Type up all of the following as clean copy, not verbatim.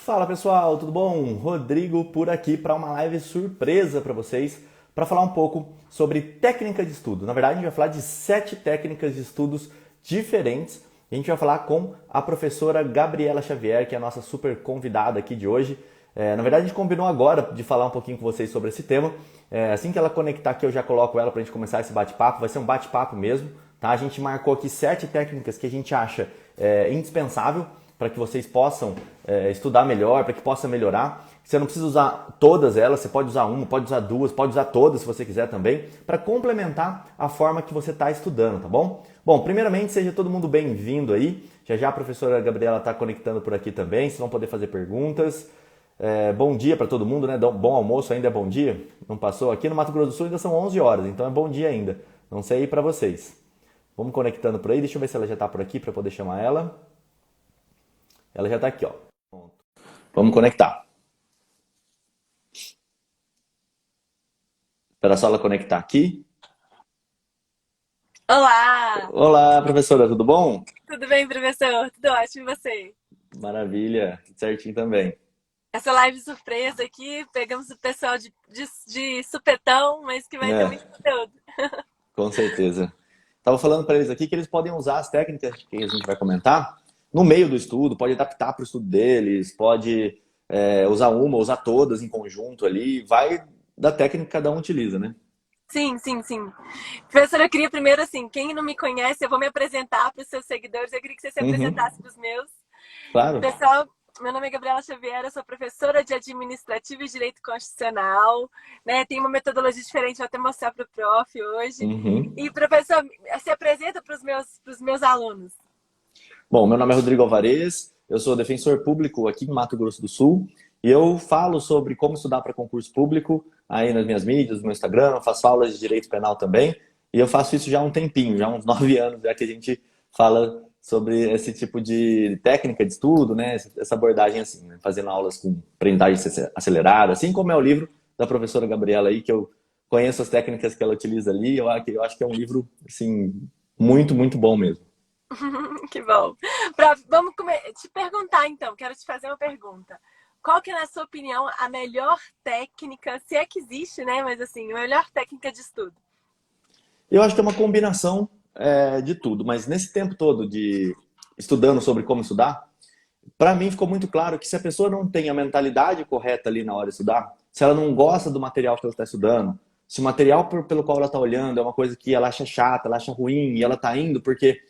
Fala pessoal, tudo bom? Rodrigo por aqui para uma live surpresa para vocês, para falar um pouco sobre técnica de estudo. Na verdade, a gente vai falar de 7 técnicas de estudos diferentes. A gente vai falar com a professora Gabriela Xavier, que é a nossa super convidada aqui de hoje. Na verdade, a gente combinou agora de falar um pouquinho com vocês sobre esse tema. Assim que ela conectar aqui, eu já coloco ela para a gente começar esse bate-papo. Vai ser um bate-papo mesmo, tá? A gente marcou aqui 7 técnicas que a gente acha indispensável para que vocês possam estudar melhor, para que possa melhorar. Você não precisa usar todas elas, você pode usar uma, pode usar duas, pode usar todas se você quiser também, para complementar a forma que você está estudando, tá bom? Bom, primeiramente, seja todo mundo bem-vindo aí. Já já a professora Gabriela está conectando por aqui também, vocês vão poder fazer perguntas. Bom dia para todo mundo, né? Bom almoço ainda é bom dia? Não passou? Aqui no Mato Grosso do Sul ainda são 11 horas, então é bom dia ainda. Não sei aí para vocês. Vamos conectando por aí, deixa eu ver se ela já está por aqui para poder chamar ela. Ela já está aqui, ó. Vamos conectar. Espera só ela conectar aqui. Olá! Olá, professora, tudo bom? Tudo bem, professor? Tudo ótimo, e você? Maravilha, tudo certinho também. Essa live surpresa aqui, pegamos o pessoal de supetão, mas que vai ter É, muito conteúdo. com certeza. Estava falando para eles aqui que eles podem usar as técnicas que a gente vai comentar no meio do estudo, pode adaptar para o estudo deles, pode usar uma, usar todas em conjunto ali, vai da técnica que cada um utiliza, né? Sim, sim, sim. Professor, eu queria primeiro, assim, quem não me conhece, eu vou me apresentar para os seus seguidores. Eu queria que você se Uhum, apresentasse para os meus. claro. Pessoal, meu nome é Gabriela Xavier, eu sou professora de Administrativo e Direito Constitucional, né? Tem uma metodologia diferente, vou até mostrar para o prof hoje. Uhum. E, professor, se apresenta para os meus alunos. Bom, meu nome é Rodrigo Alvarez, eu sou defensor público aqui em Mato Grosso do Sul e eu falo sobre como estudar para concurso público aí nas minhas mídias, no meu Instagram, eu faço aulas de direito penal também e eu faço isso já há um tempinho, já há uns 9 anos, já que a gente fala sobre esse tipo de técnica de estudo, né? Essa abordagem assim, né? Fazendo aulas com aprendizagem acelerada, assim como é o livro da professora Gabriela aí, que eu conheço as técnicas que ela utiliza ali, eu acho que é um livro assim, muito, muito bom mesmo. Que bom. Vamos te perguntar então, quero te fazer uma pergunta. Qual que é, na sua opinião, a melhor técnica, se é que existe, né? Mas assim, a melhor técnica de estudo? Eu acho que é uma combinação de tudo, mas nesse tempo todo de estudando sobre como estudar, para mim ficou muito claro que se a pessoa não tem a mentalidade correta ali na hora de estudar, se ela não gosta do material que ela está estudando, se o material pelo qual ela está olhando é uma coisa que ela acha chata, ela acha ruim e ela está indo porque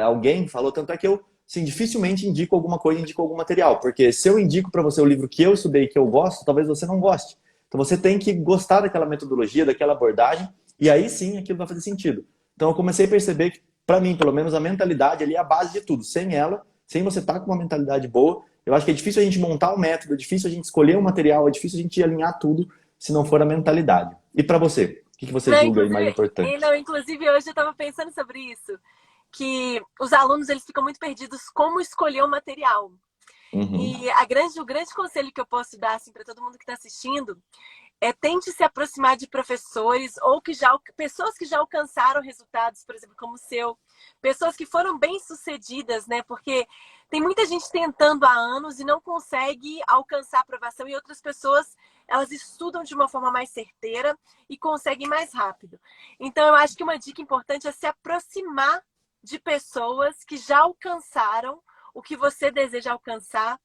alguém falou, tanto é que eu sim, dificilmente indico alguma coisa, indico algum material, porque se eu indico para você o livro que eu estudei, que eu gosto, talvez você não goste. Então você tem que gostar daquela metodologia, daquela abordagem, e aí sim aquilo vai fazer sentido. Então eu comecei a perceber que, para mim, pelo menos, a mentalidade ali é a base de tudo. Sem ela, sem você estar com uma mentalidade boa, eu acho que é difícil a gente montar um método, é difícil a gente escolher um material, é difícil a gente alinhar tudo se não for a mentalidade. E para você? O que você Não, julga aí mais inclusive, importante? não, inclusive hoje eu estava pensando sobre isso, que os alunos eles ficam muito perdidos como escolher o material. Uhum. E o grande conselho que eu posso dar assim, para todo mundo que está assistindo tente se aproximar de professores ou pessoas que já alcançaram resultados, por exemplo, como o seu, pessoas que foram bem-sucedidas, né? Porque tem muita gente tentando há anos e não consegue alcançar aprovação e outras pessoas, elas estudam de uma forma mais certeira e conseguem mais rápido. Então, eu acho que uma dica importante é se aproximar de pessoas que já alcançaram o que você deseja alcançar,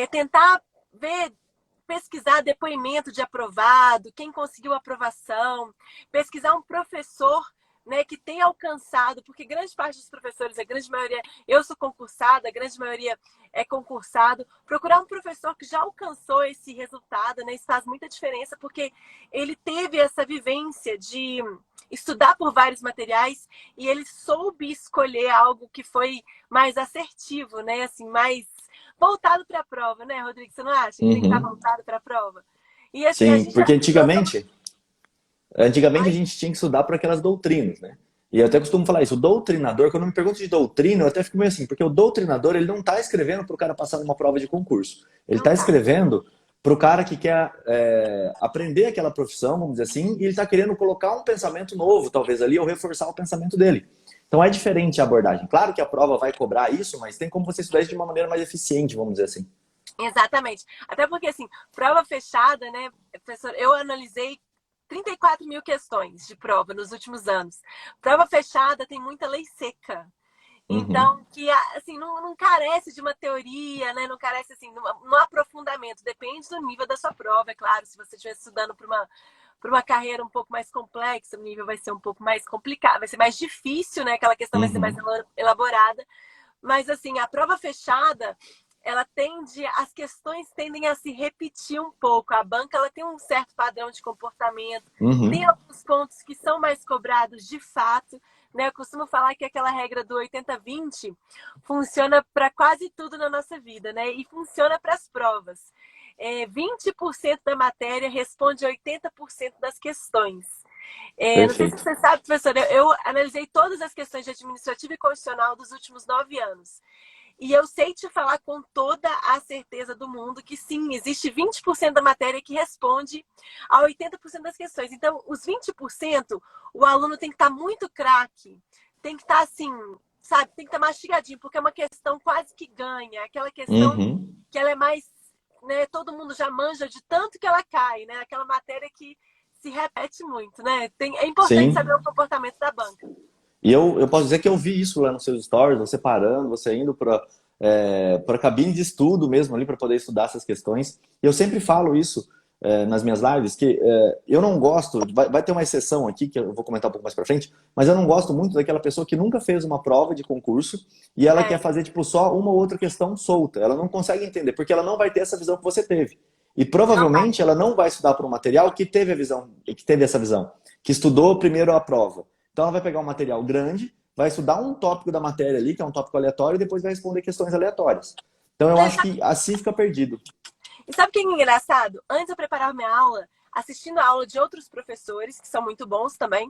tentar ver, pesquisar depoimento de aprovado, quem conseguiu aprovação, pesquisar um professor, né, que tem alcançado, porque grande parte dos professores, a grande maioria, eu sou concursada, a grande maioria é concursado, procurar um professor que já alcançou esse resultado, né, isso faz muita diferença, porque ele teve essa vivência de estudar por vários materiais e ele soube escolher algo que foi mais assertivo, né, assim, mais voltado para a prova, né, Rodrigo? Você não acha que tem que estar Uhum. voltado para a prova? E assim, a Sim, gente. porque Nós somos. antigamente a Ai, gente tinha que estudar para aquelas doutrinas, né? E eu até costumo falar isso, o doutrinador, quando me perguntam de doutrina, eu até fico meio assim, porque o doutrinador, ele não está escrevendo para o cara passar numa prova de concurso. Ele não está tá. escrevendo para o cara que quer aprender aquela profissão, vamos dizer assim, e ele está querendo colocar um pensamento novo, talvez ali, ou reforçar o pensamento dele. Então é diferente a abordagem. Claro que a prova vai cobrar isso, mas tem como você estudar isso de uma maneira mais eficiente, vamos dizer assim. Exatamente. Até porque, assim, prova fechada, né, professor, eu analisei 34 mil questões de prova nos últimos anos. Prova fechada tem muita lei seca. Uhum. Então, que assim, não carece de uma teoria, né? Não carece assim, no aprofundamento. Depende do nível da sua prova, é claro. Se você estiver estudando para uma carreira um pouco mais complexa, o nível vai ser um pouco mais complicado, vai ser mais difícil, né? Aquela questão vai ser mais Uhum. elaborada. Mas assim, a prova fechada, ela tende, as questões tendem a se repetir um pouco. A banca ela tem um certo padrão de comportamento, tem Uhum. alguns pontos que são mais cobrados de fato, né? Eu costumo falar que aquela regra do 80-20 funciona para quase tudo na nossa vida, né? E funciona para as provas. 20% da matéria responde a 80% das questões. Não sei se Perfeito. você sabe, professora, eu analisei todas as questões de administrativo e constitucional dos últimos 9 anos. E eu sei te falar com toda a certeza do mundo que sim, existe 20% da matéria que responde a 80% das questões. Então, os 20%, o aluno tem que estar muito craque, tem que estar assim, sabe, tem que estar mastigadinho, porque é uma questão quase que ganha, aquela questão Uhum. que ela é mais, né, todo mundo já manja de tanto que ela cai, né? Aquela matéria que se repete muito, né? É importante saber o Sim. comportamento da banca. E eu posso dizer que eu vi isso lá nos seus stories, você parando, você indo para a cabine de estudo mesmo ali para poder estudar essas questões. E eu sempre falo isso nas minhas lives, que eu não gosto, vai ter uma exceção aqui, que eu vou comentar um pouco mais para frente, mas eu não gosto muito daquela pessoa que nunca fez uma prova de concurso e ela quer É, fazer tipo só uma ou outra questão solta. Ela não consegue entender, porque ela não vai ter essa visão que você teve. E não vai. provavelmente ela não vai estudar para um material que teve a visão, que teve essa visão, que estudou primeiro a prova. Então ela vai pegar um material grande, vai estudar um tópico da matéria ali, que é um tópico aleatório, e depois vai responder questões aleatórias. Então eu acho que assim fica perdido. E sabe o que é engraçado? Antes eu preparava minha aula, assistindo a aula de outros professores, que são muito bons também,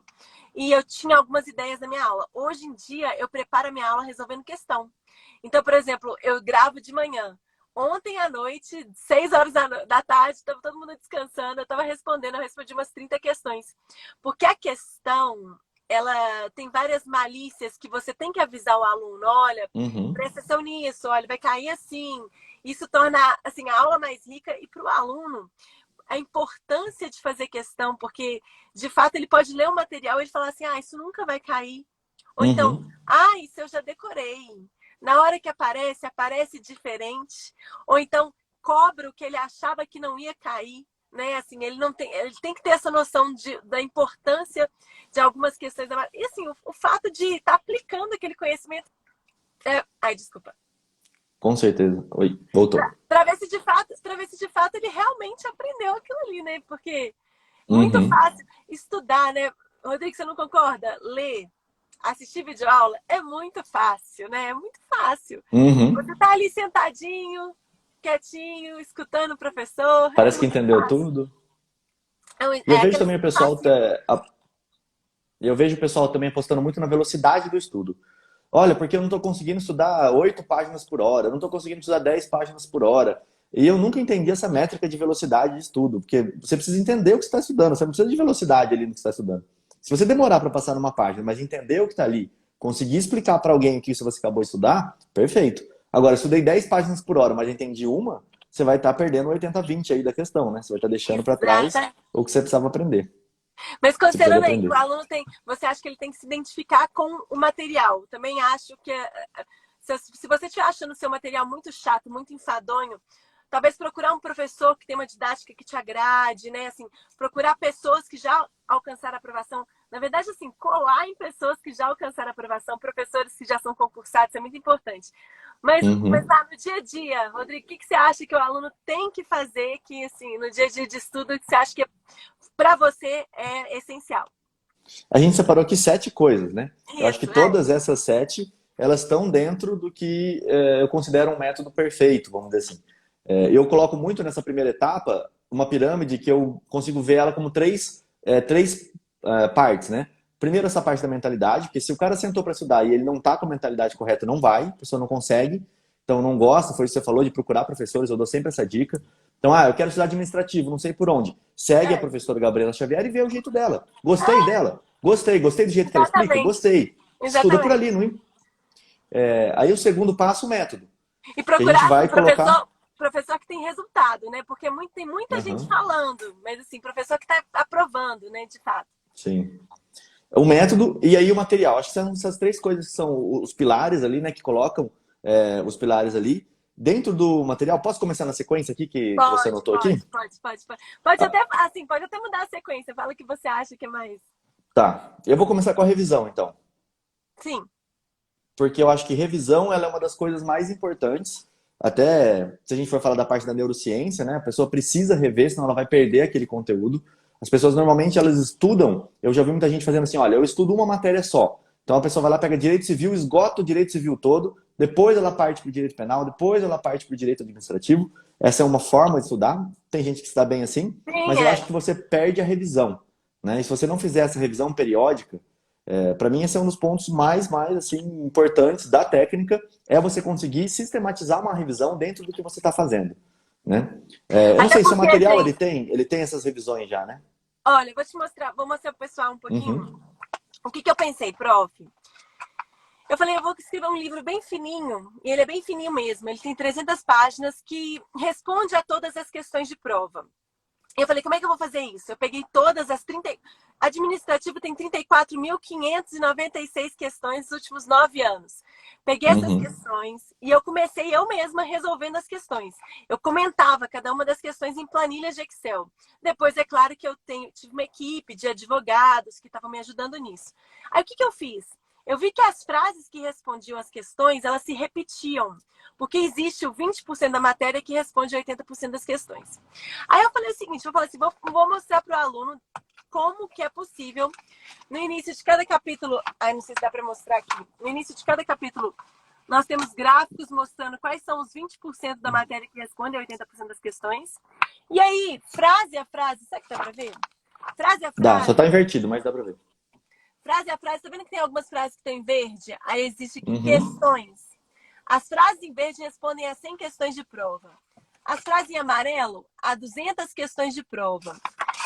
e eu tinha algumas ideias da minha aula. Hoje em dia, eu preparo a minha aula resolvendo questão. Então, por exemplo, eu gravo de manhã. Ontem à noite, 6 horas da tarde, estava todo mundo descansando, eu estava respondendo, eu respondi umas 30 questões. Porque a questão, ela tem várias malícias que você tem que avisar o aluno, olha, Uhum, presta atenção nisso, olha, vai cair assim. Isso torna assim, a aula mais rica e para o aluno a importância de fazer questão, porque de fato ele pode ler o material e ele falar assim, isso nunca vai cair. Ou então, uhum, isso eu já decorei. Na hora que aparece, aparece diferente. Ou então, cobra o que ele achava que não ia cair. Né? Assim, ele tem que ter essa noção da importância de algumas questões. E assim, o fato de estar aplicando aquele conhecimento. Desculpa. com certeza. Oi, voltou. Para ver se de fato, para ver se de fato ele realmente aprendeu aquilo ali, né? Porque muito Uhum, fácil estudar, né? Rodrigo, você não concorda? Ler, assistir videoaula é muito fácil, né? É muito fácil. Você uhum. tá ali sentadinho, quietinho, escutando o professor, é Parece que muito entendeu fácil. tudo. E eu É vejo aquele também o pessoal, passinho. eu vejo o pessoal também apostando muito na velocidade do estudo. Olha, porque eu não estou conseguindo estudar 8 páginas por hora, eu não estou conseguindo estudar 10 páginas por hora. E eu nunca entendi essa métrica de velocidade de estudo, porque você precisa entender o que você está estudando, você não precisa de velocidade ali no que você está estudando. Se você demorar para passar numa página, mas entender o que está ali, conseguir explicar para alguém que isso você acabou de estudar, perfeito. Agora, eu estudei 10 páginas por hora, mas entendi uma, você vai estar perdendo 80-20 aí da questão, né? Você vai estar deixando para trás Exata. o que você precisava aprender. Mas Você precisa de considerando aí que o aprender. aluno tem, você acha que ele tem que se identificar com o material? Também acho que se você estiver achando o seu material muito chato, muito enfadonho, talvez procurar um professor que tem uma didática que te agrade, né? Assim, procurar pessoas que já alcançaram a aprovação. Na verdade, assim, colar em pessoas que já alcançaram a aprovação, professores que já são concursados, é muito importante. Mas Uhum. lá no dia a dia, Rodrigo, o que você acha que o aluno tem que fazer que, assim, no dia a dia de estudo, que você acha que para você é essencial? A gente separou aqui 7 coisas, né? Eu acho que Isso, todas essas 7, elas estão dentro do que eu considero um método perfeito, vamos dizer assim. Eu coloco muito nessa primeira etapa uma pirâmide que eu consigo ver ela como três partes, né? Primeiro, essa parte da mentalidade, porque se o cara sentou para estudar e ele não está com a mentalidade correta, não vai, a pessoa não consegue, então não gosta, foi isso que você falou, de procurar professores, eu dou sempre essa dica. Então, eu quero estudar administrativo, não sei por onde. Segue a é, professora Gabriela Xavier e vê o jeito dela. Gostei dela? Gostei. Gostei do jeito que ela explica? exatamente, Gostei. Estuda por exatamente. ali. Não... Aí o segundo passo, o método. E Que a gente procurar, assim, vai colocar... professor. professor que tem resultado, né? Porque tem muita gente falando, mas assim, professor que está aprovando, né, de fato. Sim. O método e aí o material. Acho que são essas três coisas que são os pilares ali, né? Que colocam os pilares ali. Dentro do material, posso começar na sequência aqui que você Pode, anotou aqui? pode até, assim, pode até mudar a sequência. Fala o que você acha que é mais. Tá. Eu vou começar com a revisão, então. Sim. Porque eu acho que revisão ela é uma das coisas mais importantes. Até se a gente for falar da parte da neurociência, né? A pessoa precisa rever, senão ela vai perder aquele conteúdo. As pessoas normalmente elas estudam. Eu já vi muita gente fazendo assim, olha, eu estudo uma matéria só. Então a pessoa vai lá, pega direito civil, esgota o direito civil todo, depois ela parte para o direito penal, depois ela parte para o direito administrativo. Essa é uma forma de estudar. Tem gente que está bem assim, Sim, mas eu acho que você perde a revisão, né? E se você não fizer essa revisão periódica, para mim, esse é um dos pontos mais assim, importantes da técnica, é você conseguir sistematizar uma revisão dentro do que você está fazendo, né? Eu não Até sei se o porque, material gente, ele tem essas revisões já, né? olha, vou mostrar pro pessoal um pouquinho Uhum, o que eu pensei, prof. Eu falei, eu vou escrever um livro bem fininho, e ele é bem fininho mesmo, ele tem 300 páginas que responde a todas as questões de prova. Eu falei, como é que eu vou fazer isso? Eu peguei todas as 30. Administrativo tem 34.596 questões nos últimos 9 anos. Peguei essas uhum. questões e eu comecei eu mesma resolvendo as questões. Eu comentava cada uma das questões em planilhas de Excel. Depois, é claro que eu tive uma equipe de advogados que estavam me ajudando nisso. Aí, o que eu fiz? Eu vi que as frases que respondiam as questões, elas se repetiam. Porque existe o 20% da matéria que responde 80% das questões. Aí eu falei o seguinte, vou mostrar para o aluno como que é possível, no início de cada capítulo, não sei se dá para mostrar aqui, no início de cada capítulo, nós temos gráficos mostrando quais são os 20% da matéria que responde a 80% das questões. E aí, frase a frase, sabe que dá para ver? Frase a Dá, só frase, tá invertido, mas dá pra ver. frase a frase, tá vendo que tem algumas frases que estão em verde? Aí existe aqui Uhum, questões. As frases em verde respondem a 100 questões de prova. As frases em amarelo, a 200 questões de prova.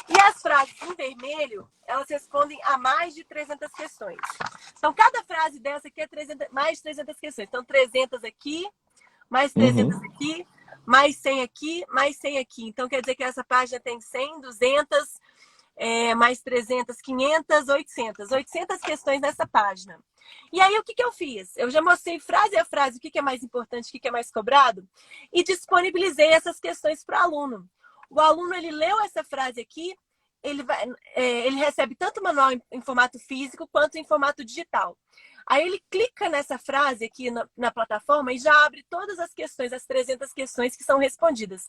E as frases em vermelho, elas respondem a mais de 300 questões. Então, cada frase dessa aqui é mais de 300 questões. Então, 300 aqui, mais 300 uhum. aqui, mais 100 aqui, mais 100 aqui. Então, quer dizer que essa página tem 100, 200, mais 300, 500, 800. 800 questões nessa página. E aí, o que eu fiz? Eu já mostrei frase a frase o que é mais importante, o que é mais cobrado, e disponibilizei essas questões para o aluno. O aluno, ele leu essa frase aqui, ele recebe tanto o manual em formato físico quanto em formato digital. Aí ele clica nessa frase aqui na plataforma e já abre todas as questões, as 300 questões que são respondidas.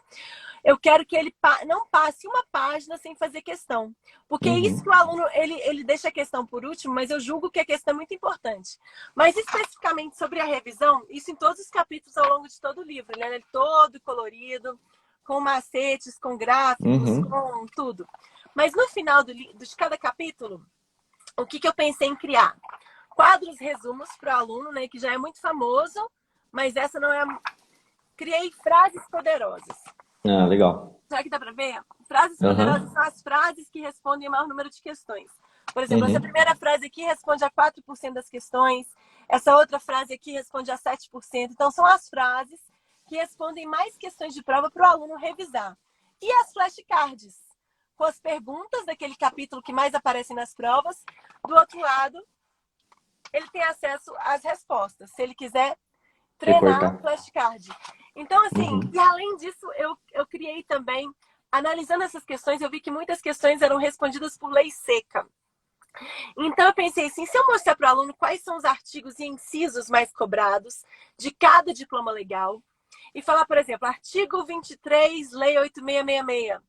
Eu quero que ele não passe uma página sem fazer questão. Porque é isso Uhum. que o aluno, ele deixa a questão por último, mas eu julgo que a questão é muito importante. Mas especificamente sobre a revisão, isso em todos os capítulos ao longo de todo o livro, né? Ele é todo colorido, com macetes, com gráficos, Uhum. com tudo. Mas no final de cada capítulo, o que eu pensei em criar? Quadros resumos para o aluno, né? Que já é muito famoso, mas essa não é. Criei frases poderosas. Ah, legal. Será que dá para ver? Frases poderosas Uhum. são as frases que respondem ao maior número de questões. Por exemplo, essa Uhum. primeira frase aqui responde a 4% das questões, essa outra frase aqui responde a 7%. Então, são as frases que respondem mais questões de prova para o aluno revisar. E as flashcards, com as perguntas daquele capítulo que mais aparecem nas provas. Do outro lado, ele tem acesso às respostas, se ele quiser treinar Recortar. flashcard. Então, assim, Uhum. e além disso, eu criei também, analisando essas questões, eu vi que muitas questões eram respondidas por lei seca. Então, eu pensei assim, se eu mostrar para o aluno quais são os artigos e incisos mais cobrados de cada diploma legal, e falar, por exemplo, artigo 23, lei 8666,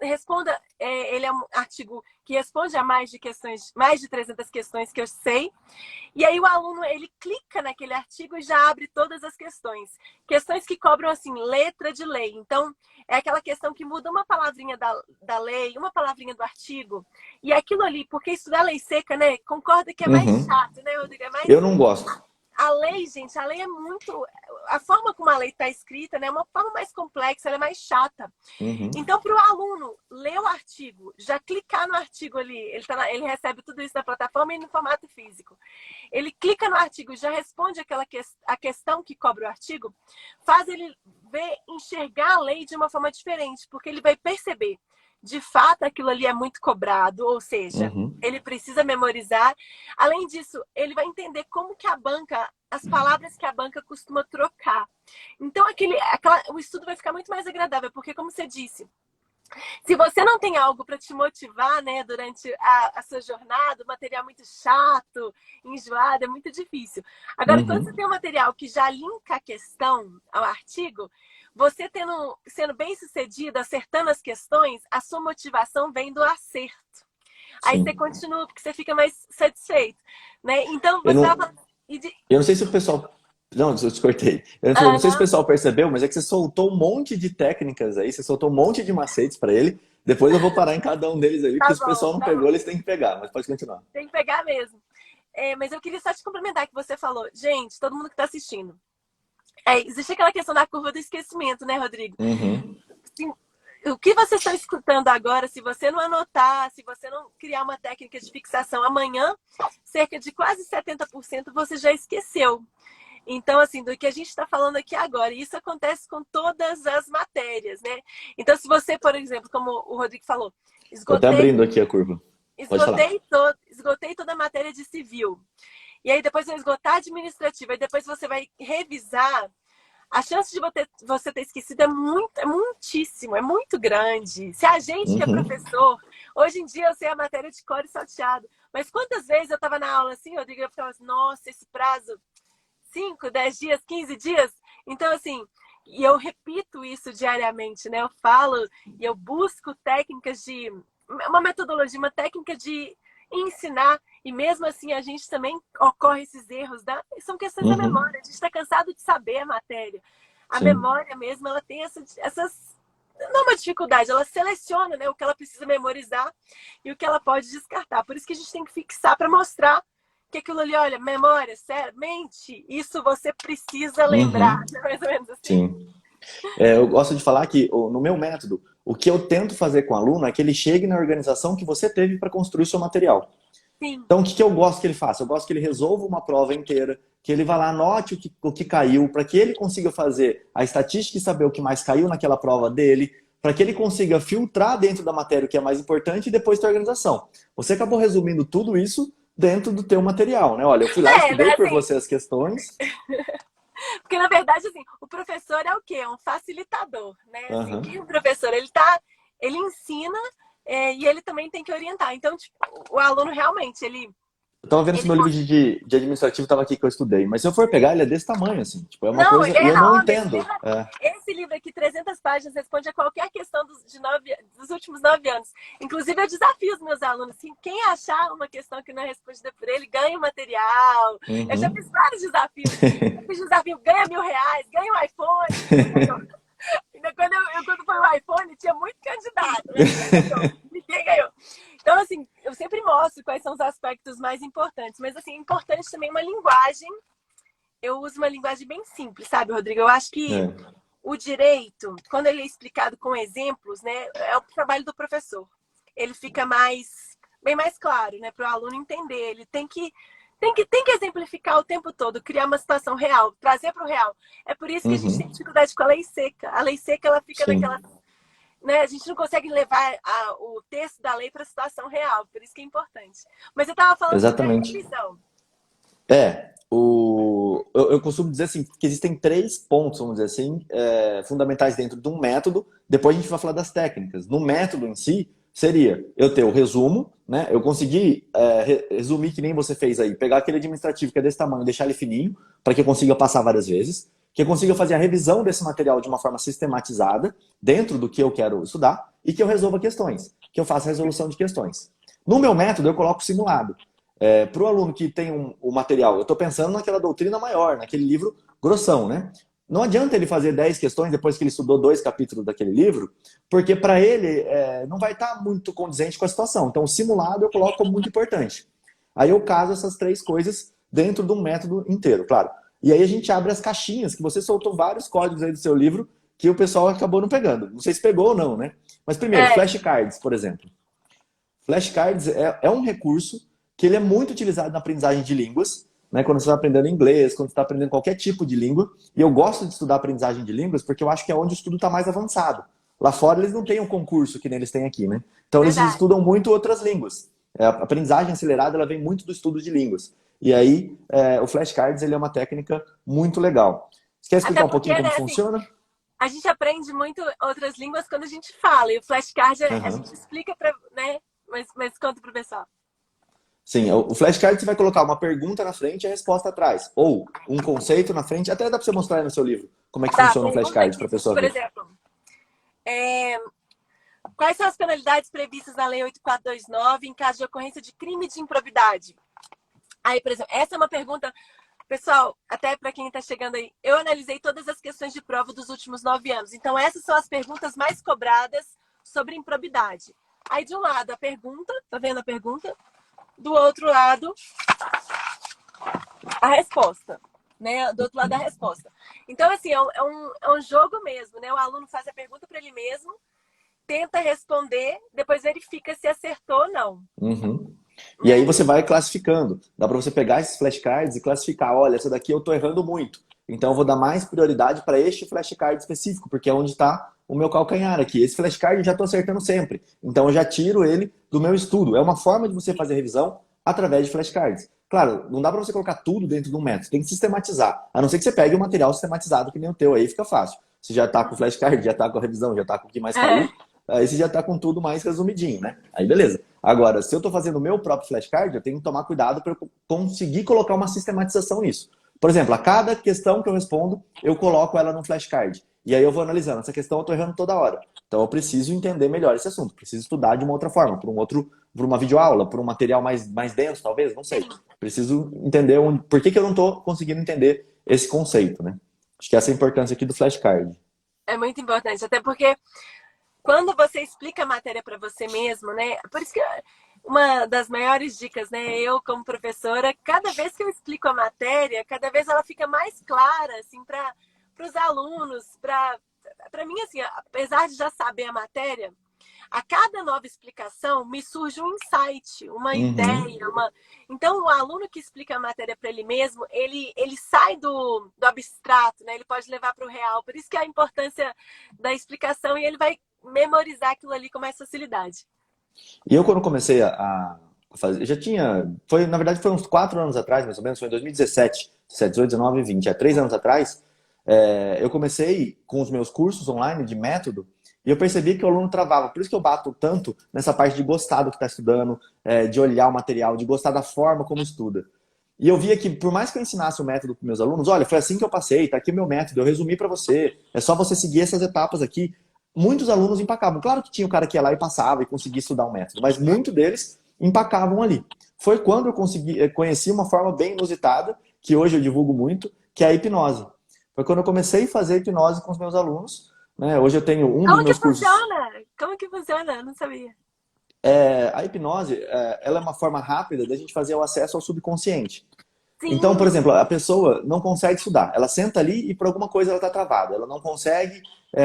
responda, ele é um artigo que responde a mais de 300 questões que eu sei. E aí o aluno, ele clica naquele artigo e já abre todas as questões. Questões que cobram, assim, letra de lei. Então, é aquela questão que muda uma palavrinha da lei, uma palavrinha do artigo. E aquilo ali, porque estudar lei seca, né? Concorda que é mais Uhum. chato, né, Rodrigo? É mais. Eu não gosto. A lei, gente, a lei é muito. A forma como a lei está escrita, né, é uma forma mais complexa, ela é mais chata. Uhum. Então, para o aluno ler o artigo, já clicar no artigo ali, ele recebe tudo isso na plataforma e no formato físico. Ele clica no artigo, já responde a questão que cobra o artigo, faz ele resolver enxergar a lei de uma forma diferente, porque ele vai perceber, de fato, aquilo ali é muito cobrado, ou seja, ele precisa memorizar. Além disso, ele vai entender como que a banca, as palavras que a banca costuma trocar. Então, o estudo vai ficar muito mais agradável, porque, como você disse, se você não tem algo para te motivar, né, durante a sua jornada, o material é muito chato, enjoado, é muito difícil. Agora, quando você tem um material que já linka a questão ao artigo, você sendo bem sucedido, acertando as questões, a sua motivação vem do acerto. Aí Sim. você continua, porque você fica mais satisfeito, né? Então, você eu não sei se o pessoal... Não, eu te cortei. Eu não sei se o pessoal percebeu, mas é que você soltou um monte de técnicas aí, você soltou um monte de macetes para ele. Depois eu vou parar em cada um deles aí, porque se o pessoal não pegou, eles têm que pegar, mas pode continuar. Tem que pegar mesmo. Mas eu queria só te complementar que você falou. Gente, todo mundo que está assistindo. Existe aquela questão da curva do esquecimento, né, Rodrigo? Assim, o que você está escutando agora, se você não anotar, se você não criar uma técnica de fixação amanhã, cerca de quase 70% você já esqueceu. Então, assim, do que a gente está falando aqui agora, isso acontece com todas as matérias, né? Então, se você, por exemplo, como o Rodrigo falou, Estou até abrindo aqui a curva. Esgotei toda a matéria de civil. E aí depois vai esgotar a administrativa, e depois você vai revisar. A chance de você ter esquecido é muitíssimo, é muito grande. Se a gente que é professor, hoje em dia eu sei a matéria de cor e salteado, mas quantas vezes eu estava na aula assim, Rodrigo, eu ficava assim, nossa, esse prazo... 5, 10 dias, 15 dias. Então, assim, e eu repito isso diariamente, né? Eu falo e eu busco técnicas uma metodologia, uma técnica de ensinar. E mesmo assim, a gente também ocorre esses erros. São questões da memória. A gente está cansado de saber a matéria. A memória mesmo, ela tem essas... Não é uma dificuldade, ela seleciona, né, o que ela precisa memorizar e o que ela pode descartar. Por isso que a gente tem que fixar para mostrar que aquilo ali, olha, memória, sério, mente, isso você precisa lembrar. Mais ou menos assim. Sim. Eu gosto de falar que, no meu método, o que eu tento fazer com o aluno é que ele chegue na organização que você teve para construir o seu material. Sim. Então, o que eu gosto que ele faça? Eu gosto que ele resolva uma prova inteira, que ele vá lá, anote o que caiu, para que ele consiga fazer a estatística e saber o que mais caiu naquela prova dele, para que ele consiga filtrar dentro da matéria o que é mais importante e depois ter organização. Você acabou resumindo tudo isso dentro do teu material, né? Olha, eu fui lá, estudei por você as questões. Porque, na verdade, assim, o professor é o quê? É um facilitador, né? Assim, o professor, ele ensina e ele também tem que orientar. Então, tipo, o aluno realmente, Eu tava vendo se meu livro de administrativo tava aqui que eu estudei, mas se eu for pegar, ele é desse tamanho, assim. Tipo, é uma coisa... Ele é eu enorme, não entendo. Esse livro aqui, 300 páginas, responde a qualquer questão dos últimos 9 anos. Inclusive, eu desafio os meus alunos. Assim, quem achar uma questão que não é respondida por ele, ganha o material. Eu já fiz vários desafios. Eu fiz desafio, ganha R$1.000, ganha um iPhone. Quando foi o iPhone, tinha muito candidato. Né? Ninguém ganhou. Então, assim, eu sempre mostro quais são os aspectos mais importantes. Mas, assim, é importante também uma linguagem. Eu uso uma linguagem bem simples, sabe, Rodrigo? Eu acho que o direito, quando ele é explicado com exemplos, né, é o trabalho do professor. Ele fica bem mais claro, né, para o aluno entender. Ele tem que exemplificar o tempo todo, criar uma situação real, trazer para o real. É por isso que a gente tem dificuldade com a lei seca. A lei seca, ela fica naquela... Né? A gente não consegue levar o texto da lei para a situação real, por isso que é importante. Mas eu estava falando sobre a revisão. Eu costumo dizer assim, que existem 3 pontos, vamos dizer assim, fundamentais dentro de um método. Depois a gente vai falar das técnicas. No método em si, seria eu ter o resumo, né? Eu conseguir resumir que nem você fez aí, pegar aquele administrativo que é desse tamanho, deixar ele fininho, para que eu consiga passar várias vezes, que eu consiga fazer a revisão desse material de uma forma sistematizada, dentro do que eu quero estudar, e que eu resolva questões, que eu faça a resolução de questões. No meu método, eu coloco simulado. Para o aluno que tem o material, eu estou pensando naquela doutrina maior, naquele livro grossão, né? Não adianta ele fazer 10 questões depois que ele estudou 2 capítulos daquele livro, porque para ele não vai estar muito condizente com a situação. Então, o simulado eu coloco como muito importante. Aí eu caso essas 3 coisas dentro de um método inteiro, claro. E aí a gente abre as caixinhas, que você soltou vários códigos aí do seu livro, que o pessoal acabou não pegando. Não sei se pegou ou não, né? Mas primeiro, flashcards, por exemplo. Flashcards é um recurso que ele é muito utilizado na aprendizagem de línguas, né? Quando você está aprendendo inglês, quando você está aprendendo qualquer tipo de língua. E eu gosto de estudar aprendizagem de línguas porque eu acho que é onde o estudo está mais avançado. Lá fora eles não têm um concurso que nem eles têm aqui, né? Então eles Verdade. estudam muito outras línguas. A aprendizagem acelerada ela vem muito do estudo de línguas. E aí o flashcards ele é uma técnica muito legal. Você quer explicar Até um pouquinho porque, como né, assim, funciona? a gente aprende muito outras línguas quando a gente fala. E o flashcard a Uhum. gente explica para, né? Mas conta pro pessoal. Sim, o flashcard você vai colocar uma pergunta na frente e a resposta atrás. Ou um conceito na frente. Até dá para você mostrar aí no seu livro como é que Tá, funciona um pergunta flashcard para aqui, a pessoa por ver. exemplo. É, quais são as penalidades previstas na Lei 8429 em caso de ocorrência de crime de improbidade? Aí, por exemplo, essa é uma pergunta, pessoal, até para quem está chegando aí. Eu analisei todas as questões de prova dos últimos 9 anos. Então, essas são as perguntas mais cobradas sobre improbidade. Aí, de um lado, a pergunta, tá vendo a pergunta? Do outro lado, a resposta. Né? Do outro lado, a resposta. Então, assim, é um jogo mesmo, né? O aluno faz a pergunta para ele mesmo, tenta responder, depois verifica se acertou ou não. Uhum. E aí você vai classificando. Dá para você pegar esses flashcards e classificar. Olha, essa daqui eu estou errando muito. Então eu vou dar mais prioridade para este flashcard específico, porque é onde está o meu calcanhar aqui. Esse flashcard eu já estou acertando sempre. Então eu já tiro ele do meu estudo. É uma forma de você fazer revisão através de flashcards. Claro, não dá para você colocar tudo dentro de um método. Tem que sistematizar. A não ser que você pegue um material sistematizado que nem o teu. Aí fica fácil. Você já está com o flashcard, já está com a revisão, já está com o que mais caiu. Aí você já está com tudo mais resumidinho, né? Aí beleza. Agora, se eu estou fazendo o meu próprio flashcard, eu tenho que tomar cuidado para eu conseguir colocar uma sistematização nisso. Por exemplo, a cada questão que eu respondo, eu coloco ela no flashcard. E aí eu vou analisando. Essa questão eu estou errando toda hora. Então eu preciso entender melhor esse assunto. Preciso estudar de uma outra forma, por uma videoaula, por um material mais denso, talvez, não sei. Preciso entender por que eu não estou conseguindo entender esse conceito, né? Acho que essa é a importância aqui do flashcard. É muito importante, até porque quando você explica a matéria para você mesmo, né? Por isso que uma das maiores dicas, né? Eu, como professora, cada vez que eu explico a matéria, cada vez ela fica mais clara, assim, para os alunos, para mim, assim, apesar de já saber a matéria, a cada nova explicação me surge um insight, uma Uhum. ideia, uma... Então, o aluno que explica a matéria para ele mesmo, ele sai do abstrato, né? Ele pode levar para o real. Por isso que a importância da explicação e ele vai memorizar aquilo ali com mais facilidade. E eu, quando comecei a fazer, eu já tinha, na verdade, foi uns 4 anos atrás, mais ou menos, foi em 2017, 17, 18, 19, 20, 3 anos atrás, eu comecei com os meus cursos online de método e eu percebi que o aluno travava. Por isso que eu bato tanto nessa parte de gostar do que está estudando, de olhar o material, de gostar da forma como estuda. E eu via que, por mais que eu ensinasse o método para meus alunos, olha, foi assim que eu passei, tá aqui o meu método, eu resumi para você, é só você seguir essas etapas aqui. Muitos alunos empacavam. Claro que tinha o cara que ia lá e passava e conseguia estudar um método, mas muitos deles empacavam ali. Foi quando eu conheci uma forma bem inusitada, que hoje eu divulgo muito, que é a hipnose. Foi quando eu comecei a fazer hipnose com os meus alunos. Né? Hoje eu tenho um dos Como que meus cursos. funciona? Como que funciona? Eu não sabia. A hipnose, ela é uma forma rápida da gente fazer o acesso ao subconsciente. Então, por Sim. exemplo, a pessoa não consegue estudar. Ela senta ali e por alguma coisa ela está travada. Ela não consegue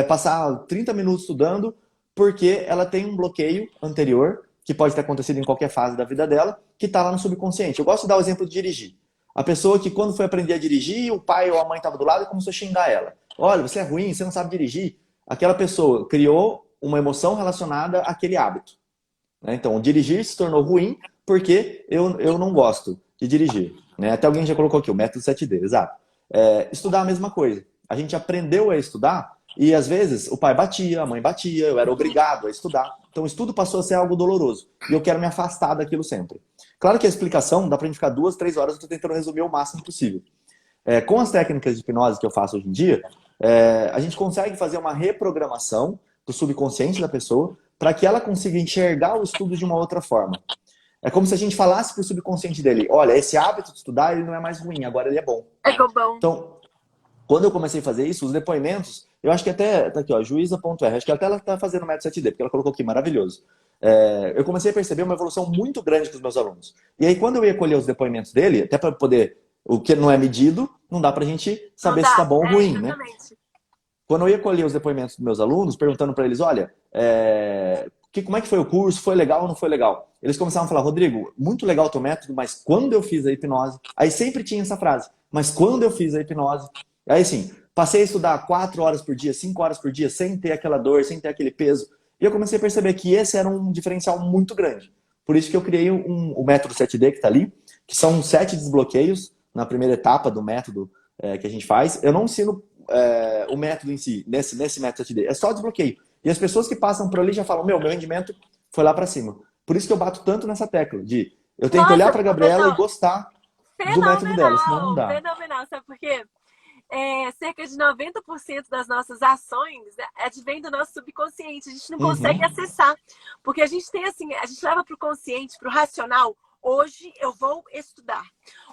passar 30 minutos estudando porque ela tem um bloqueio anterior, que pode ter acontecido em qualquer fase da vida dela, que está lá no subconsciente. Eu gosto de dar o exemplo de dirigir. A pessoa que quando foi aprender a dirigir, o pai ou a mãe estava do lado e começou a xingar ela. Olha, você é ruim, você não sabe dirigir. Aquela pessoa criou uma emoção relacionada àquele hábito. Né? Então, dirigir se tornou ruim porque eu não gosto de dirigir. Né? Até alguém já colocou aqui, o método 7D, exato. Estudar a mesma coisa. A gente aprendeu a estudar e às vezes o pai batia, a mãe batia, eu era obrigado a estudar. Então o estudo passou a ser algo doloroso e eu quero me afastar daquilo sempre. Claro que a explicação dá pra gente ficar 2, 3 horas, eu tô tentando resumir o máximo possível. Com as técnicas de hipnose que eu faço hoje em dia, a gente consegue fazer uma reprogramação do subconsciente da pessoa para que ela consiga enxergar o estudo de uma outra forma. É como se a gente falasse para o subconsciente dele, olha, esse hábito de estudar ele não é mais ruim, agora ele é bom. É bom. Então, quando eu comecei a fazer isso, os depoimentos, eu acho que até, tá aqui, ó, juíza.r, acho que até ela está fazendo o método 7D, porque ela colocou aqui, maravilhoso. Eu comecei a perceber uma evolução muito grande com os meus alunos. E aí, quando eu ia colher os depoimentos dele, até para poder, o que não é medido, não dá para a gente Não saber se está dá. bom ou ruim, né? Exatamente. Quando eu ia colher os depoimentos dos meus alunos, perguntando para eles, olha, como é que foi o curso? Foi legal ou não foi legal? Eles começavam a falar, Rodrigo, muito legal o teu método, mas quando eu fiz a hipnose... Aí sempre tinha essa frase, mas quando eu fiz a hipnose... Aí assim, passei a estudar 4 horas por dia, 5 horas por dia, sem ter aquela dor, sem ter aquele peso. E eu comecei a perceber que esse era um diferencial muito grande. Por isso que eu criei o método 7D que está ali, que são 7 desbloqueios na primeira etapa do método que a gente faz. Eu não ensino o método em si, nesse método 7D. É só desbloqueio. E as pessoas que passam por ali já falam, meu rendimento foi lá para cima. Por isso que eu bato tanto nessa tecla de eu tenho que olhar Nossa, para a Gabriela e gostar do método dela, senão não fenomenal, dá. fenomenal. Sabe por quê? Cerca de 90% das nossas ações advém do nosso subconsciente. A gente não consegue Uhum, acessar. Porque a gente tem assim, a gente leva para o consciente, para o racional. Hoje eu vou estudar.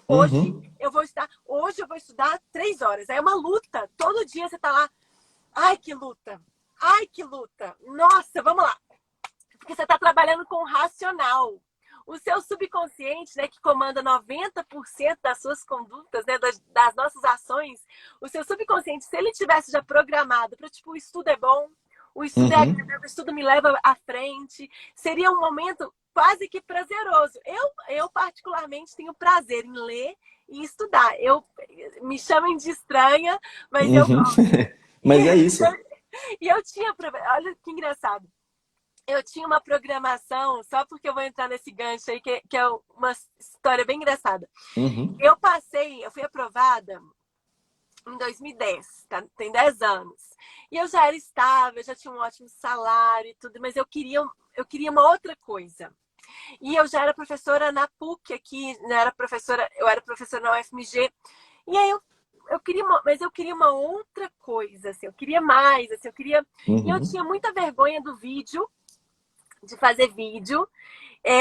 Hoje uhum, eu vou estudar. Hoje eu vou estudar 3 horas. É uma luta. Todo dia você tá lá. Ai, que luta. Ai, que luta. Nossa, vamos lá. Porque você está trabalhando com o racional. O seu subconsciente, né, que comanda 90% das suas condutas, né, das nossas ações, o seu subconsciente, se ele tivesse já programado para, tipo, o estudo é bom, o estudo é uhum. agradável, o estudo me leva à frente, seria um momento quase que prazeroso. Eu particularmente, tenho prazer em ler e estudar. Me chamem de estranha, mas eu Uhum. gosto. Mas é isso. E eu tinha, olha que engraçado. Eu tinha uma programação, só porque eu vou entrar nesse gancho aí, que é uma história bem engraçada. Uhum. Eu fui aprovada em 2010, tá? Tem 10 anos. E eu já era estável, já tinha um ótimo salário e tudo, mas eu queria uma outra coisa. E eu já era professora na PUC aqui, eu era professora na UFMG. E aí eu queria uma outra coisa, assim, eu queria mais, assim, e eu Uhum. tinha muita vergonha do vídeo, de fazer vídeo.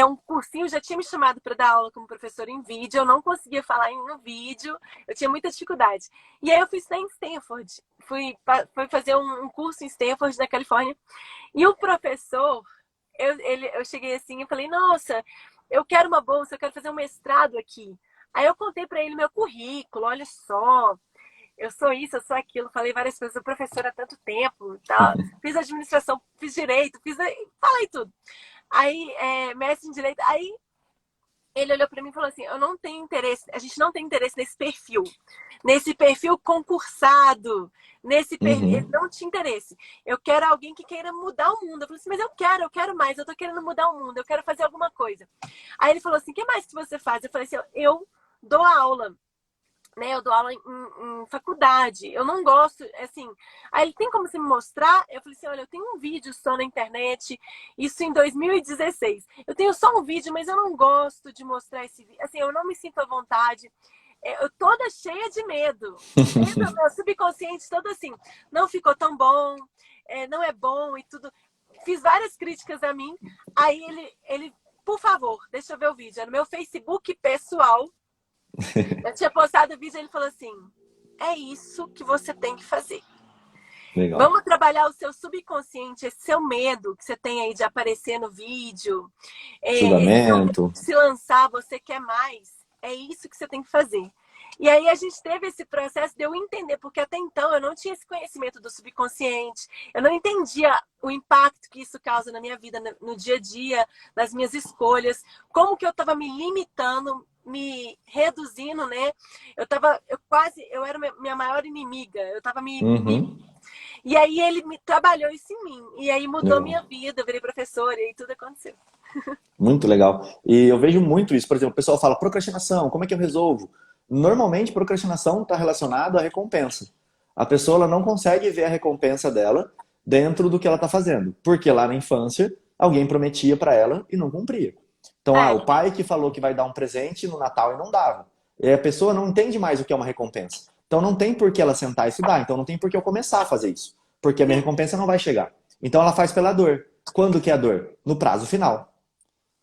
Um cursinho já tinha me chamado para dar aula como professora em vídeo, eu não conseguia falar no vídeo, eu tinha muita dificuldade. E aí eu fui estudar em Stanford, fui fazer um curso em Stanford, na Califórnia, e o professor, eu cheguei assim e falei, nossa, eu quero uma bolsa, eu quero fazer um mestrado aqui. Aí eu contei para ele meu currículo, olha só, eu sou isso, eu sou aquilo, falei várias coisas, sou professora há tanto tempo, tá? Fiz administração, fiz direito, falei tudo. Aí, mestre em direito, aí ele olhou para mim e falou assim: eu não tenho interesse, a gente não tem interesse nesse perfil concursado, nesse perfil, Uhum. não tinha interesse. Eu quero alguém que queira mudar o mundo. Eu falei assim, mas eu quero mais, eu tô querendo mudar o mundo, eu quero fazer alguma coisa. Aí ele falou assim: o que mais que você faz? Eu falei assim: eu dou aula, né? Eu dou aula em faculdade. Eu não gosto, assim. Aí ele tem como você me mostrar? Eu falei assim: olha, eu tenho um vídeo só na internet, isso em 2016. Eu tenho só um vídeo, mas eu não gosto de mostrar esse vídeo. Assim, eu não me sinto à vontade. Eu toda cheia de medo. Meu subconsciente todo assim, não ficou tão bom, não é bom e tudo. Fiz várias críticas a mim. Aí ele, por favor, deixa eu ver o vídeo. É no meu Facebook pessoal. Eu tinha postado o vídeo e ele falou assim: é isso que você tem que fazer. Legal. Vamos trabalhar o seu subconsciente, esse seu medo que você tem aí de aparecer no vídeo, esse seu medo Julgamento. de se lançar, você quer mais. É isso que você tem que fazer. E aí a gente teve esse processo de eu entender, porque até então eu não tinha esse conhecimento do subconsciente, eu não entendia o impacto que isso causa na minha vida, no dia a dia, nas minhas escolhas, como que eu estava me limitando, me reduzindo, né? Eu era minha maior inimiga, eu estava Uhum. e aí ele trabalhou isso em mim. E aí mudou Legal. minha vida, eu virei professora e aí tudo aconteceu. Muito legal. E eu vejo muito isso. Por exemplo, o pessoal fala procrastinação, como é que eu resolvo? Normalmente, procrastinação está relacionada à recompensa. A pessoa ela não consegue ver a recompensa dela dentro do que ela está fazendo. Porque lá na infância, alguém prometia para ela e não cumpria. Então, É, o pai que falou que vai dar um presente no Natal e não dava. E a pessoa não entende mais o que é uma recompensa. Então, não tem por que ela sentar e estudar. Então, não tem por que eu começar a fazer isso. Porque a minha sim. recompensa não vai chegar. Então, ela faz pela dor. Quando que é a dor? No prazo final.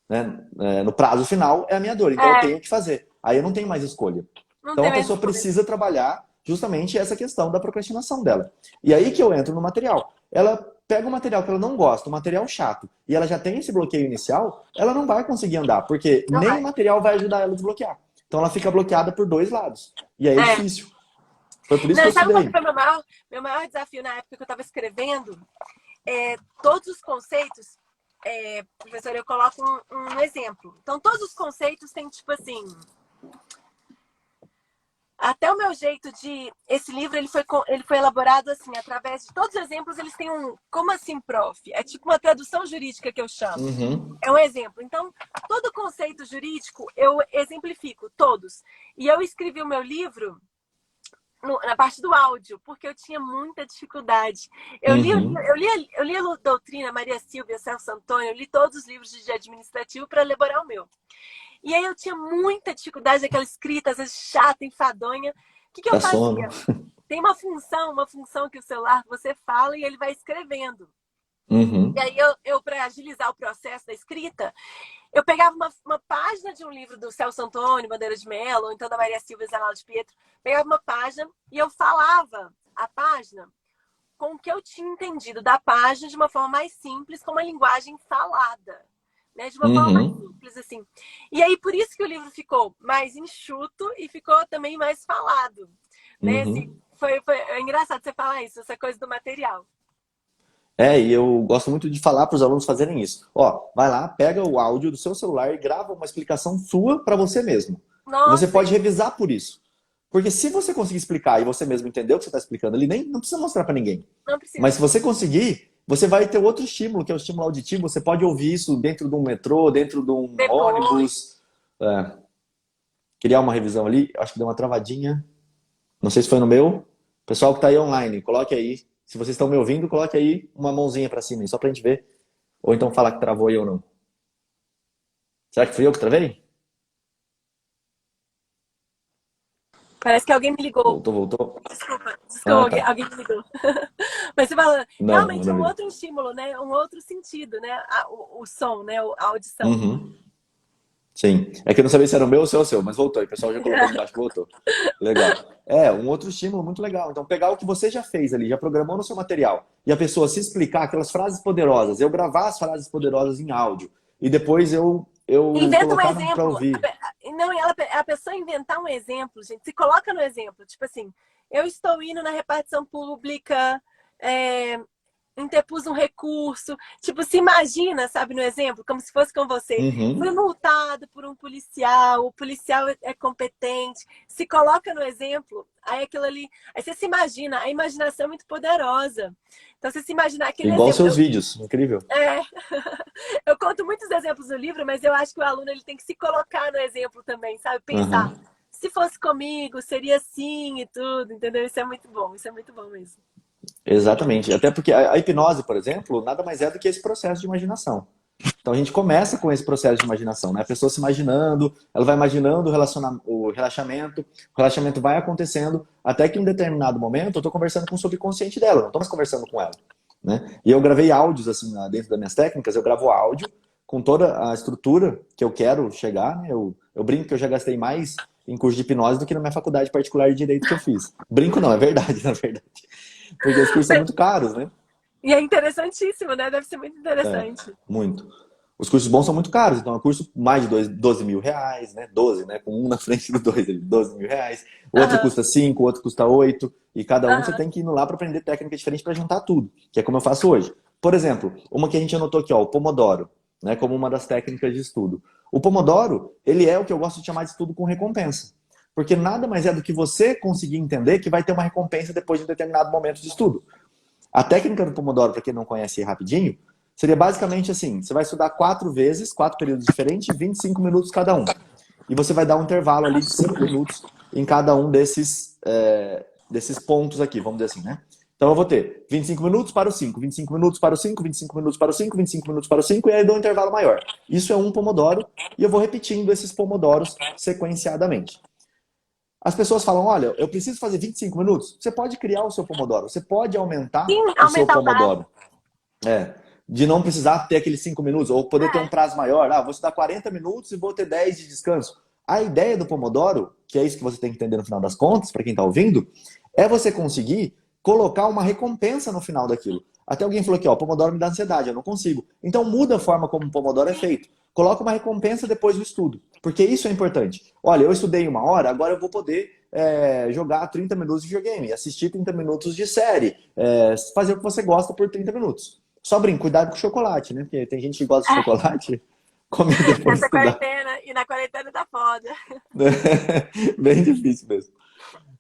Né? No prazo final é a minha dor, então eu É, tenho que fazer. Aí eu não tenho mais escolha. não Então tem a mais pessoa escolha. precisa trabalhar justamente essa questão da procrastinação dela. E aí que eu entro no material. Ela pega um material que ela não gosta, um material chato, e ela já tem esse bloqueio inicial, ela não vai conseguir andar, porque Não nem o vai. material vai ajudar ela a desbloquear. Então ela fica bloqueada por dois lados. E aí é É. difícil. Foi por isso que eu Não, sabe qual que estudei. foi meu maior desafio na época que eu estava escrevendo? Todos os conceitos. professor, eu coloco um exemplo. Então, todos os conceitos têm, tipo assim... Até o meu jeito de... Esse livro, ele foi elaborado, assim, através de todos os exemplos, eles têm um... Como assim, prof? É tipo uma tradução jurídica que eu chamo. Uhum. É um exemplo. Então, todo conceito jurídico, eu exemplifico, todos. E eu escrevi o meu livro na parte do áudio, porque eu tinha muita dificuldade. Uhum. Eu li a Doutrina, Maria Silvia, Celso Antônio, eu li todos os livros de administrativo para elaborar o meu. E aí eu tinha muita dificuldade daquela escrita, às vezes chata, enfadonha. O que eu Dá sono. fazia? Tem uma função que o celular você fala e ele vai escrevendo. E Uhum. aí para agilizar o processo da escrita, eu pegava uma página de um livro do Celso Antônio, Bandeira de Mello, ou então da Maria Silvia Zanella de Pietro, pegava uma página e eu falava a página com o que eu tinha entendido da página de uma forma mais simples, com uma linguagem falada, né? De uma forma mais Uhum. simples, assim. E aí, por isso que o livro ficou mais enxuto e ficou também mais falado, né? Assim, Uhum. é engraçado você falar isso, essa coisa do material. E eu gosto muito de falar para os alunos fazerem isso. Ó, vai lá, pega o áudio do seu celular e grava uma explicação sua para você mesmo. E você Nossa, pode revisar por isso. Porque se você conseguir explicar e você mesmo entender o que você está explicando ali, nem não precisa mostrar para ninguém. não Mas precisa. se você conseguir, você vai ter outro estímulo, que é o estímulo auditivo. Você pode ouvir isso dentro de um metrô, dentro de um Depois. ônibus. Criar uma revisão ali, acho que deu uma travadinha. Não sei se foi no meu. Pessoal que está aí online, coloque aí. Se vocês estão me ouvindo, coloque aí uma mãozinha para cima, aí, só para a gente ver. Ou então falar que travou aí ou não. Será que fui eu que travei? Parece que alguém me ligou. Voltou, voltou. Desculpa, Ah, tá. alguém me ligou. Mas você fala, Não, realmente é manda um ver. outro estímulo, né? Um outro sentido, né? O som, né? A audição. Uhum. Sim. É que eu não sabia se era o meu ou se era o seu, mas voltou. E o pessoal já colocou ali embaixo que voltou. Legal. Um outro estímulo muito legal. Então, pegar o que você já fez ali, já programou no seu material, e a pessoa se explicar aquelas frases poderosas, eu gravar as frases poderosas em áudio, e depois eu Inventa um colocar para exemplo. ouvir. Não, a pessoa inventar um exemplo, gente, se coloca no exemplo. Tipo assim, eu estou indo na repartição pública, é, interpus um recurso. Tipo, se imagina, sabe, no exemplo, como se fosse com você. Fui Uhum. multado por um policial, o policial é competente. Se coloca no exemplo, aí aquilo ali. Aí você se imagina, a imaginação é muito poderosa. Então, você se imaginar aquele Igual os exemplo. seus vídeos. Incrível. É, eu conto muitos exemplos no livro, mas eu acho que o aluno ele tem que se colocar no exemplo também, sabe? Pensar, Uhum. se fosse comigo, seria assim e tudo, entendeu? Isso é muito bom mesmo. Exatamente. Até porque a hipnose, por exemplo, nada mais é do que esse processo de imaginação. Então a gente começa com esse processo de imaginação, né? A pessoa se imaginando, ela vai imaginando o relaxamento vai acontecendo, até que em um determinado momento eu estou conversando com o subconsciente dela, não estou mais conversando com ela, né? E eu gravei áudios, assim, dentro das minhas técnicas, eu gravo áudio com toda a estrutura que eu quero chegar, né? Eu brinco que eu já gastei mais em curso de hipnose do que na minha faculdade particular de direito que eu fiz. Brinco não, é verdade, na verdade. Porque os cursos são muito caros, né? E é interessantíssimo, né? Deve ser muito É, interessante. muito. Os cursos bons são muito caros, então é um curso mais de 12 mil reais, né? 12, né? Com um na frente do dois, 12 mil reais. O outro Aham, custa 5, o outro custa 8. E cada um você aham. tem que ir lá para aprender técnica diferente para juntar tudo, que é como eu faço hoje. Por exemplo, uma que a gente anotou aqui, ó, o Pomodoro, né? Como uma das técnicas de estudo. O Pomodoro, ele é o que eu gosto de chamar de estudo com recompensa. Porque nada mais é do que você conseguir entender que vai ter uma recompensa depois de um determinado momento de estudo. A técnica do Pomodoro, para quem não conhece rapidinho, seria basicamente assim: você vai estudar 4 vezes, 4 períodos diferentes, 25 minutos cada um. E você vai dar um intervalo ali de 5 minutos em cada um desses pontos aqui, vamos dizer assim, né? Então eu vou ter 25 minutos para o 5, 25 minutos para o 5, 25 minutos para o 5, 25 minutos para o 5, e aí dou um intervalo maior. Isso é um Pomodoro, e eu vou repetindo esses Pomodoros sequenciadamente. As pessoas falam, olha, eu preciso fazer 25 minutos. Você pode criar o seu Pomodoro, você pode aumentar Sim, o seu aumentar o prazo. Pomodoro. De não precisar ter aqueles 5 minutos, ou poder ter um É. prazo maior. Vou estudar 40 minutos e vou ter 10 de descanso. A ideia do Pomodoro, que é isso que você tem que entender no final das contas, para quem está ouvindo, é você conseguir colocar uma recompensa no final daquilo. Até alguém falou aqui, ó, Pomodoro me dá ansiedade, eu não consigo. Então muda a forma como o Pomodoro é feito. Coloca uma recompensa depois do estudo, porque isso é importante. Olha, eu estudei 1 hora, agora eu vou poder jogar 30 minutos de videogame, assistir 30 minutos de série, fazer o que você gosta por 30 minutos. Só brinco, cuidado com o chocolate, né? Porque tem gente que gosta de chocolate, come depois de Nessa estudar. quarentena, e na quarentena tá foda. Bem difícil mesmo.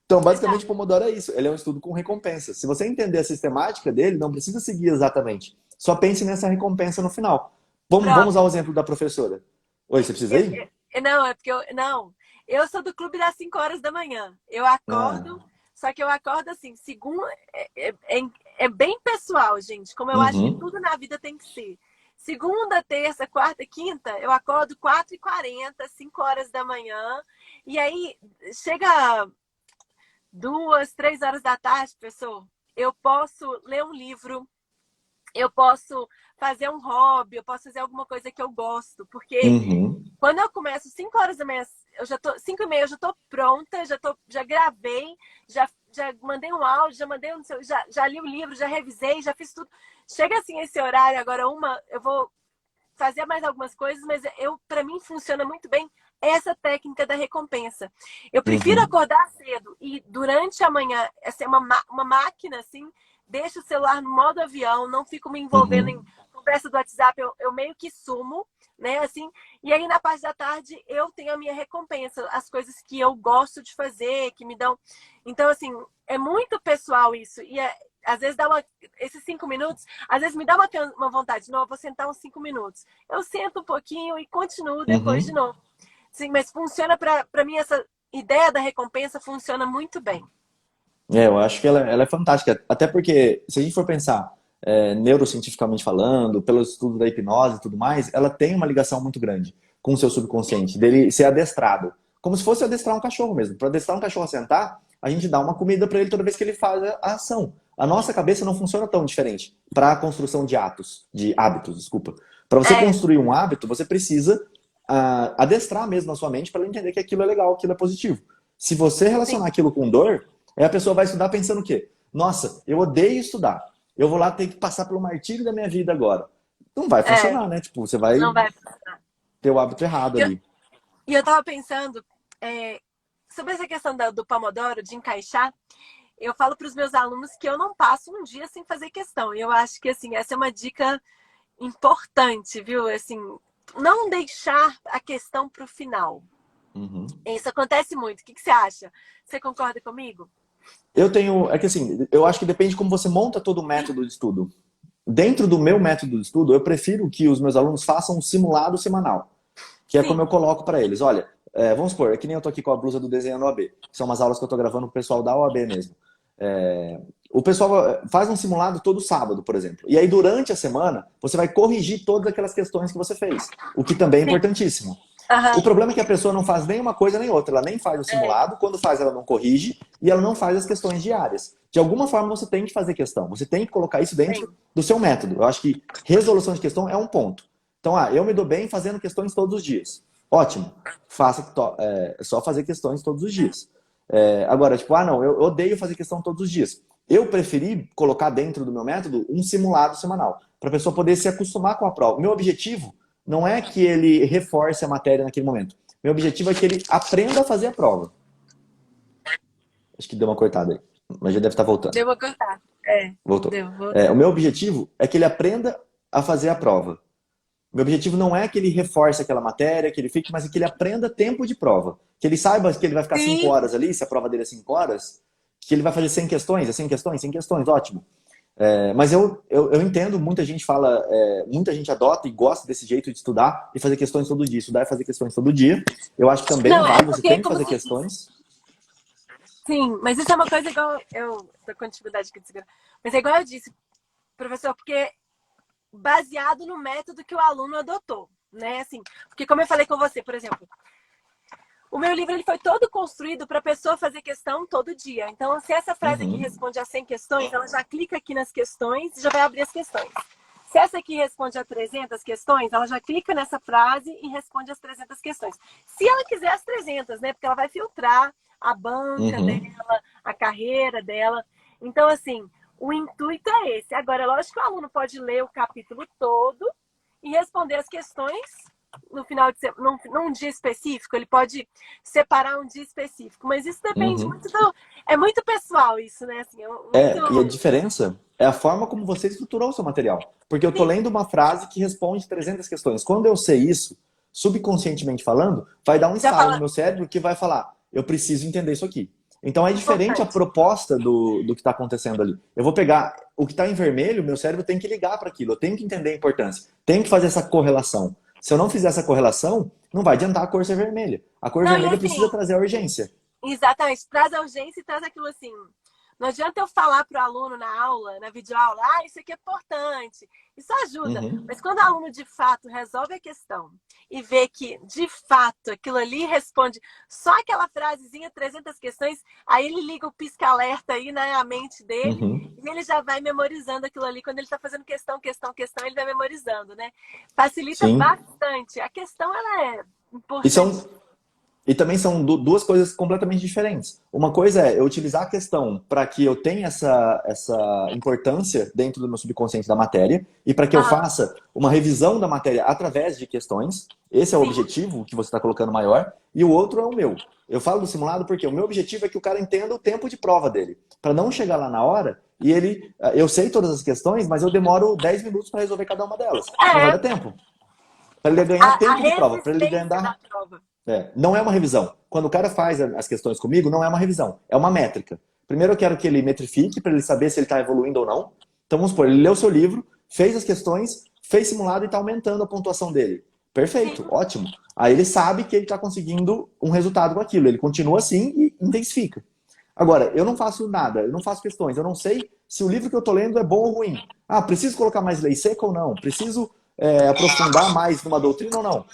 Então, basicamente, Verdade. o Pomodoro é isso. Ele é um estudo com recompensa. Se você entender a sistemática dele, não precisa seguir exatamente. Só pense nessa recompensa no final. Vamos usar Pronto. o exemplo da professora. Oi, você precisa ir? Não, é porque eu sou do clube das 5 horas da manhã. Eu Ah, acordo, só que eu acordo assim, segundo, é bem pessoal, gente, como eu acho que uhum, tudo na vida tem que ser. Segunda, terça, quarta, quinta, eu acordo 4h40, 5 horas da manhã, e aí chega 2, 3 horas da tarde, professor, eu posso ler um livro, eu posso fazer um hobby, eu posso fazer alguma coisa que eu gosto, porque uhum, quando eu começo 5 horas da manhã, 5h30, eu já tô pronta, já gravei, já mandei um áudio, já mandei já li o livro, já revisei, já fiz tudo. Chega assim esse horário, agora eu vou fazer mais algumas coisas, mas para mim funciona muito bem essa técnica da recompensa. Eu prefiro uhum, acordar cedo e durante a manhã, essa é uma máquina assim, deixo o celular no modo avião, não fico me envolvendo em uhum, conversa do WhatsApp, eu meio que sumo, né, assim, e aí na parte da tarde eu tenho a minha recompensa, as coisas que eu gosto de fazer, que me dão. Então, assim, é muito pessoal isso, e às vezes esses 5 minutos, às vezes me dá uma vontade, não, eu vou sentar uns 5 minutos. Eu sento um pouquinho e continuo depois de uhum. novo. Sim, mas funciona para mim, essa ideia da recompensa funciona muito bem. Eu acho que ela é fantástica. Até porque, se a gente for pensar neurocientificamente falando, pelo estudo da hipnose e tudo mais, ela tem uma ligação muito grande com o seu subconsciente, dele ser adestrado. Como se fosse adestrar um cachorro mesmo. Para adestrar um cachorro a sentar, a gente dá uma comida para ele toda vez que ele faz a ação. A nossa cabeça não funciona tão diferente para a construção de hábitos, desculpa. Para você É, construir um hábito, você precisa adestrar mesmo na sua mente para ela entender que aquilo é legal, aquilo é positivo. Se você sim, relacionar aquilo com dor, aí a pessoa vai estudar pensando o quê? Nossa, eu odeio estudar. Eu vou lá ter que passar pelo martírio da minha vida agora. Não vai é, funcionar, né? Tipo, você vai não vai. ter o hábito errado E eu, ali. e eu tava pensando sobre essa questão do Pomodoro, de encaixar. Eu falo para os meus alunos que eu não passo um dia sem fazer questão. E eu acho que assim, essa é uma dica importante, viu? Assim, não deixar a questão para o final. Uhum. Isso acontece muito. O que você acha? Você concorda comigo? Eu tenho. É que assim, eu acho que depende de como você monta todo o método de estudo. Dentro do meu método de estudo, eu prefiro que os meus alunos façam um simulado semanal, que é como eu Sim. coloco para eles. Olha, vamos supor, é que nem eu tô aqui com a blusa do Desenhando OAB, que são umas aulas que eu tô gravando pro pessoal da OAB mesmo. O pessoal faz um simulado todo sábado, por exemplo. E aí, durante a semana, você vai corrigir todas aquelas questões que você fez, o que também é Sim. importantíssimo. O Aham. problema é que a pessoa não faz nem uma coisa nem outra. Ela nem faz o É, simulado, quando faz, ela não corrige e ela não faz as questões diárias. De alguma forma, você tem que fazer questão. Você tem que colocar isso dentro sim. do seu método. Eu acho que resolução de questão é um ponto. Então, eu me dou bem fazendo questões todos os dias. Ótimo. É só fazer questões todos os dias. Agora, tipo, não, eu odeio fazer questão todos os dias. Eu preferi colocar dentro do meu método um simulado semanal, para a pessoa poder se acostumar com a prova. Meu objetivo não é que ele reforce a matéria naquele momento. Meu objetivo é que ele aprenda a fazer a prova. Acho que deu uma cortada aí, mas já deve estar voltando. Deu uma cortar. É, Voltou. deu, voltou. O meu objetivo é que ele aprenda a fazer a prova. Meu objetivo não é que ele reforce aquela matéria, que ele fique, mas é que ele aprenda tempo de prova. Que ele saiba que ele vai ficar 5 Sim. horas ali, se a prova dele é 5 horas, que ele vai fazer 100 questões, é 100 questões, 100 questões, ótimo. Mas eu entendo, muita gente fala, muita gente adota e gosta desse jeito de estudar e fazer questões todo dia. Estudar e fazer questões todo dia. Eu acho que também Não, é vale, você porque, tem que como fazer você disse. questões. Sim, mas isso é uma coisa igual. Eu tô com dificuldade aqui de segurar. Mas é igual eu disse, professor, porque baseado no método que o aluno adotou, né? Assim, porque como eu falei com você, por exemplo, o meu livro ele foi todo construído para a pessoa fazer questão todo dia. Então, se essa frase aqui Uhum, responde a 100 questões, ela já clica aqui nas questões e já vai abrir as questões. Se essa aqui responde a 300 questões, ela já clica nessa frase e responde as 300 questões. Se ela quiser as 300, né? Porque ela vai filtrar a banca uhum, dela, a carreira dela. Então, assim, o intuito é esse. Agora, lógico que o aluno pode ler o capítulo todo e responder as questões no final de semana, num dia específico, ele pode separar um dia específico, mas isso depende uhum. muito É muito pessoal isso, né? Assim, E a muito... diferença é a forma como você estruturou o seu material. Porque eu tô Sim, lendo uma frase que responde 300 questões. Quando eu sei isso, subconscientemente falando, vai dar um já estalo no fala meu cérebro que vai falar, eu preciso entender isso aqui. Então é diferente a importante. proposta do que está acontecendo ali. Eu vou pegar o que está em vermelho, meu cérebro tem que ligar para aquilo, eu tenho que entender a importância, tenho que fazer essa correlação. Se eu não fizer essa correlação, não vai adiantar a cor ser vermelha. A cor Não, e vermelha precisa assim, trazer a urgência. exatamente, traz a urgência e traz aquilo assim. Não adianta eu falar para o aluno na aula, na videoaula, isso aqui é importante, isso ajuda. Uhum, Mas quando o aluno de fato resolve a questão e vê que de fato aquilo ali responde só aquela frasezinha, 300 questões, aí ele liga o pisca-alerta aí na mente dele uhum. e ele já vai memorizando aquilo ali. Quando ele está fazendo questão, questão, questão, ele vai memorizando, né? Facilita Sim. bastante. A questão, ela é E importante. são E também são duas coisas completamente diferentes. Uma coisa é eu utilizar a questão para que eu tenha essa importância dentro do meu subconsciente da matéria e para que eu Aham. faça uma revisão da matéria através de questões. Esse é o Sim, objetivo que você está colocando maior. E o outro é o meu. Eu falo do simulado porque o meu objetivo é que o cara entenda o tempo de prova dele. Para não chegar lá na hora e ele. Eu sei todas as questões, mas eu demoro 10 minutos para resolver cada uma delas. Não vai dar é tempo. Para ele ganhar a tempo de prova, para ele resistência da ganhar prova. não é uma revisão. Quando o cara faz as questões comigo, não é uma revisão, é uma métrica. Primeiro eu quero que ele metrifique para ele saber se ele está evoluindo ou não. Então vamos supor, ele leu o seu livro, fez as questões, fez simulado e está aumentando a pontuação dele. Sim, Perfeito, ótimo. Aí ele sabe que ele está conseguindo um resultado com aquilo. Ele continua assim e intensifica. Agora, eu não faço nada, eu não faço questões, eu não sei se o livro que eu estou lendo é bom ou ruim. Preciso colocar mais lei seca ou não? Preciso aprofundar mais numa doutrina ou não?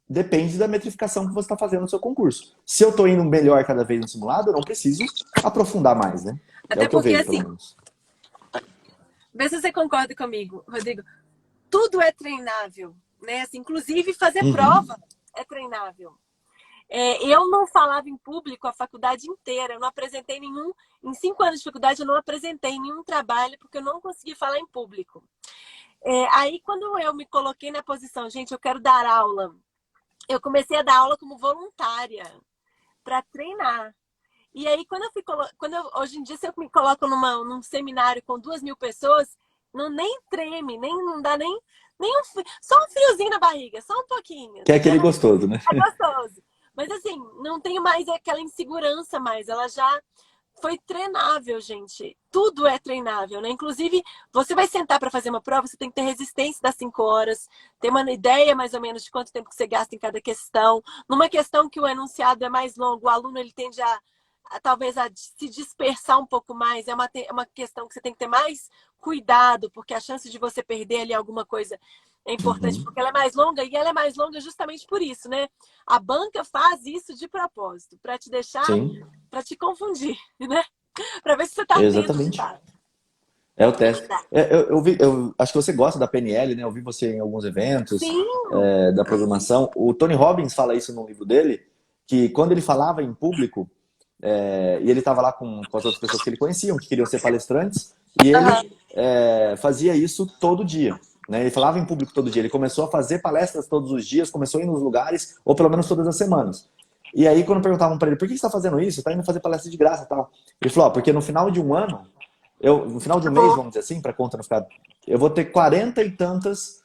Depende da metrificação que você está fazendo no seu concurso. Se eu estou indo melhor cada vez no simulado, eu não preciso aprofundar mais, né? É o até que eu porque, vejo, pelo assim, menos. vê se você concorda comigo, Rodrigo. Tudo é treinável, né? Assim, inclusive fazer prova Uhum, é treinável. Eu não falava em público a faculdade inteira, eu não apresentei nenhum. Em 5 anos de faculdade, eu não apresentei nenhum trabalho porque eu não consegui falar em público. Aí, quando eu me coloquei na posição, gente, eu quero dar aula, eu comecei a dar aula como voluntária para treinar. E aí, hoje em dia, se eu me coloco num seminário com 2.000 pessoas, não nem treme, nem não dá nem só um friozinho na barriga, só um pouquinho, que é aquele entendeu? gostoso, né? É gostoso. Mas assim, não tenho mais aquela insegurança mais. Ela já foi treinável, gente. Tudo é treinável, né? Inclusive, você vai sentar para fazer uma prova, você tem que ter resistência das 5 horas, ter uma ideia mais ou menos de quanto tempo que você gasta em cada questão. Numa questão que o enunciado é mais longo, o aluno ele tende talvez a se dispersar um pouco mais. É uma questão que você tem que ter mais cuidado, porque a chance de você perder ali alguma coisa é importante, Uhum, porque ela é mais longa e ela é mais longa justamente por isso, né? A banca faz isso de propósito, para te deixar, sim, para te confundir, né? Para ver se você está atento de exatamente. fato. É o teste. Eu acho que você gosta da PNL, né? Eu vi você em alguns eventos Sim, da programação. O Tony Robbins fala isso no livro dele, que quando ele falava em público, e ele estava lá com as outras pessoas que ele conhecia, que queriam ser palestrantes, e aham, ele fazia isso todo dia. Né? Ele falava em público todo dia. Ele começou a fazer palestras todos os dias, começou a ir nos lugares, ou pelo menos todas as semanas. E aí, quando perguntavam para ele, por que você está fazendo isso? Está indo fazer palestra de graça e tal. Ele falou, porque no final de um ano, no final de um eu mês, vou. vamos dizer assim, para conta não ficar, eu vou ter 40 e tantas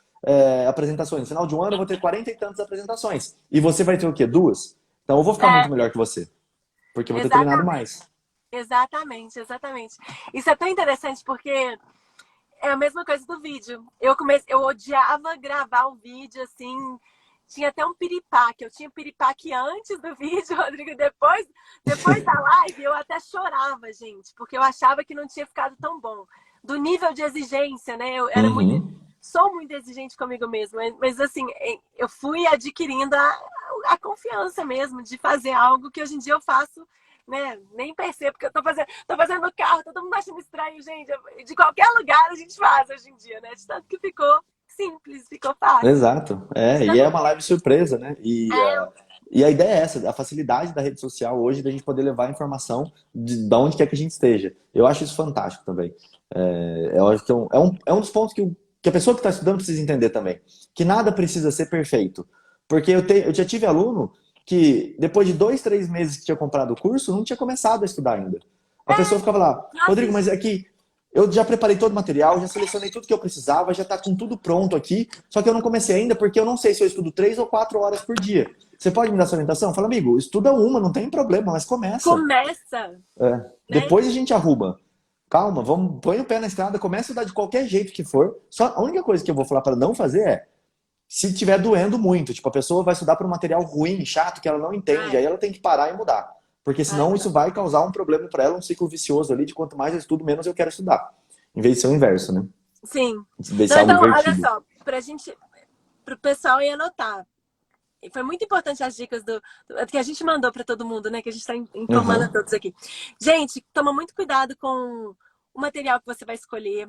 apresentações. No final de um ano, eu vou ter 40 e tantas apresentações. E você vai ter o quê? Duas? Então, eu vou ficar muito É, melhor que você, porque eu vou ter treinado exatamente, mais. exatamente, exatamente. Isso é tão interessante porque é a mesma coisa do vídeo. Eu odiava gravar o vídeo assim. Tinha até um piripaque. Eu tinha piripaque antes do vídeo, Rodrigo. Depois da live, eu até chorava, gente, porque eu achava que não tinha ficado tão bom. Do nível de exigência, né? Eu era muito. Uhum. Sou muito exigente comigo mesma, mas assim, eu fui adquirindo a confiança mesmo de fazer algo que hoje em dia eu faço, né? Nem percebo que eu tô fazendo no carro, todo mundo achando estranho, gente. De qualquer lugar a gente faz hoje em dia, né? De tanto que ficou simples, ficou fácil. Exato. De E é tanto... uma live surpresa, né? É, E a ideia é essa, a facilidade da rede social hoje da gente poder levar a informação de onde quer que a gente esteja. Eu acho isso fantástico também. Eu acho que é um dos pontos que a pessoa que está estudando precisa entender também. Que nada precisa ser perfeito. Porque eu já tive aluno que, depois de 2, 3 meses que tinha comprado o curso, não tinha começado a estudar ainda. A pessoa ficava lá, Nossa, Rodrigo, mas aqui eu já preparei todo o material, já selecionei tudo que eu precisava, já tá com tudo pronto aqui, só que eu não comecei ainda porque eu não sei se eu estudo 3 ou 4 horas por dia. Você pode me dar sua orientação? Fala, amigo, estuda uma, não tem problema, mas começa. começa, né? Depois a gente arruma. Calma, vamos, põe o pé na estrada, começa a estudar de qualquer jeito que for. Só a única coisa que eu vou falar para não fazer é se tiver doendo muito, tipo, a pessoa vai estudar para um material ruim, chato, que ela não entende, Ai, aí ela tem que parar e mudar. Porque ai, senão isso vai causar um problema para ela, um ciclo vicioso ali de quanto mais eu estudo, menos eu quero estudar. Em vez de ser o inverso, né? sim. Em vez de Não, ser algo então, olha invertido. só, pro pessoal ir anotar. E foi muito importante as dicas que a gente mandou para todo mundo, né? Que a gente está informando a Uhum. todos aqui. Gente, toma muito cuidado com o material que você vai escolher.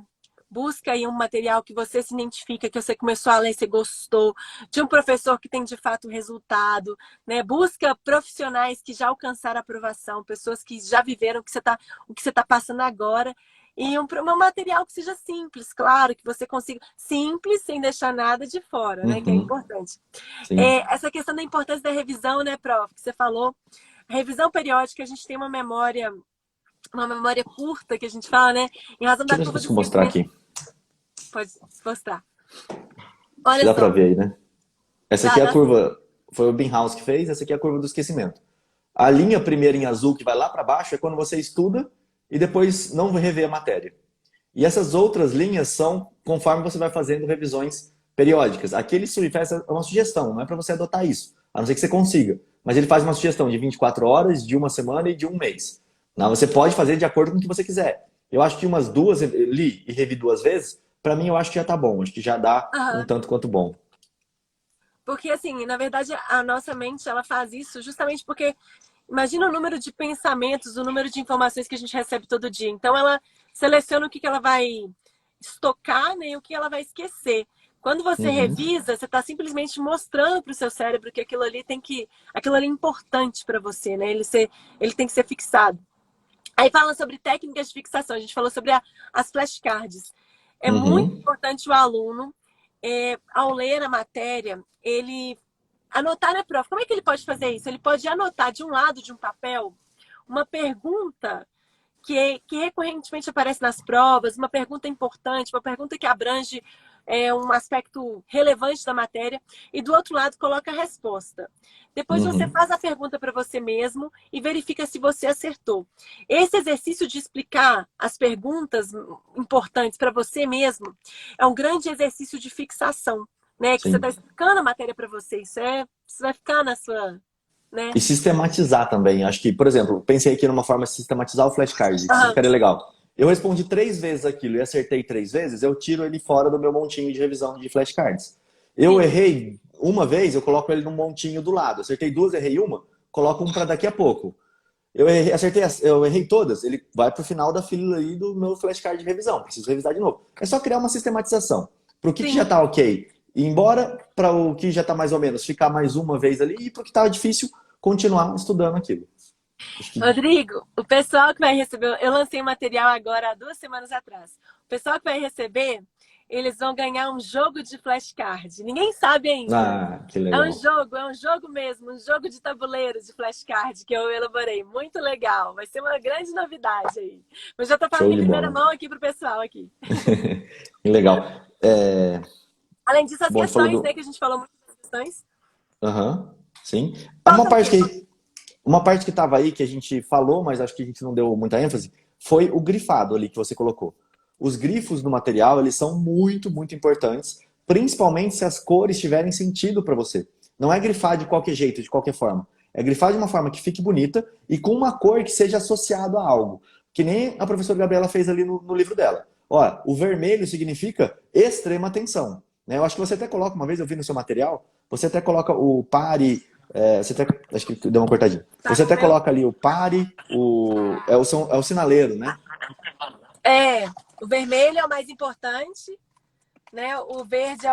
Busca aí um material que você se identifica, que você começou a ler e você gostou, de um professor que tem de fato resultado, né? Busca profissionais que já alcançaram a aprovação, pessoas que já viveram o que você tá passando agora. E um material que seja simples, claro, que você consiga. Simples, sem deixar nada de fora, né? Que é Uhum. importante. Sim. Essa questão da importância da revisão, né, prof? Que você falou. A revisão periódica, a gente tem uma memória curta, que a gente fala, né? Em razão Deixa eu da ver se eu curva de consigo mostrar esquecimento. aqui. Pode mostrar. Acho que Olha dá pra só. ver aí, né? Essa aqui é a Dá sim. curva, foi o Binhouse que fez, essa aqui é a curva do esquecimento. A linha primeira em azul, que vai lá para baixo, é quando você estuda e depois não revê a matéria. E essas outras linhas são conforme você vai fazendo revisões periódicas. Aqui ele faz uma sugestão, não é para você adotar isso, a não ser que você consiga. Mas ele faz uma sugestão de 24 horas, de uma semana e de um mês. Não, você pode fazer de acordo com o que você quiser. Eu acho que umas duas, li e revi 2 vezes, para mim eu acho que já tá bom, acho que já dá um Aham. tanto quanto bom. Porque, assim, na verdade, a nossa mente, ela faz isso justamente porque imagina o número de pensamentos, o número de informações que a gente recebe todo dia. Então, ela seleciona o que ela vai estocar, né, e o que ela vai esquecer. Quando você Uhum, revisa, você está simplesmente mostrando para o seu cérebro que aquilo ali é importante para você, né? Ele tem que ser fixado. Aí fala sobre técnicas de fixação. A gente falou sobre as flashcards. É muito uhum, importante o aluno, ao ler a matéria, ele anotar na prova. Como é que ele pode fazer isso? Ele pode anotar de um lado de um papel uma pergunta que recorrentemente aparece nas provas, uma pergunta importante, uma pergunta que abrange um aspecto relevante da matéria, e do outro lado coloca a resposta. Depois você uhum. faz a pergunta para você mesmo e verifica se você acertou. Esse exercício de explicar as perguntas importantes para você mesmo é um grande exercício de fixação, né? Que você está Sim. explicando a matéria para você. Isso vai ficar na sua, né? E sistematizar também. Acho que, por exemplo, pensei aqui numa forma de sistematizar o flashcard, que isso Aham, ficaria legal. Eu respondi 3 vezes aquilo e acertei 3 vezes, eu tiro ele fora do meu montinho de revisão de flashcards. Eu sim, errei uma vez, eu coloco ele num montinho do lado. Acertei duas, errei uma, coloco um para daqui a pouco. Eu errei todas, ele vai para o final da fila aí do meu flashcard de revisão. Preciso revisar de novo. É só criar uma sistematização. Para o que já sim. está ok, ir embora, para o que já está mais ou menos, ficar mais uma vez ali, e para o que estava difícil, continuar estudando aquilo. Acho que Rodrigo, o pessoal que vai receber, eu lancei um material agora há 2 semanas atrás. O pessoal que vai receber, eles vão ganhar um jogo de flashcard. Ninguém sabe ainda. que legal. É um jogo mesmo, um jogo de tabuleiro de flashcard que eu elaborei. Muito legal. Vai ser uma grande novidade aí. Mas já tô falando Show em de primeira bola. mão aqui pro pessoal aqui. Que legal. Além disso, as Bom, a gente falou questões, né, do. que a gente falou muito das questões. Aham, sim. Falta o quê? Uma parte que estava aí que a gente falou, mas acho que a gente não deu muita ênfase, foi o grifado ali que você colocou. Os grifos no material, eles são muito, muito importantes, principalmente se as cores tiverem sentido para você. Não é grifar de qualquer jeito, de qualquer forma. É grifar de uma forma que fique bonita e com uma cor que seja associado a algo. Que nem a professora Gabriela fez ali no livro dela. Olha, o vermelho significa extrema atenção. Né? Eu acho que você até coloca, uma vez eu vi no seu material, você até coloca o pare, você até, acho que deu uma cortadinha. Tá Você com até meu? coloca ali o pare, é o sinaleiro, né? O vermelho é o mais importante, né? O verde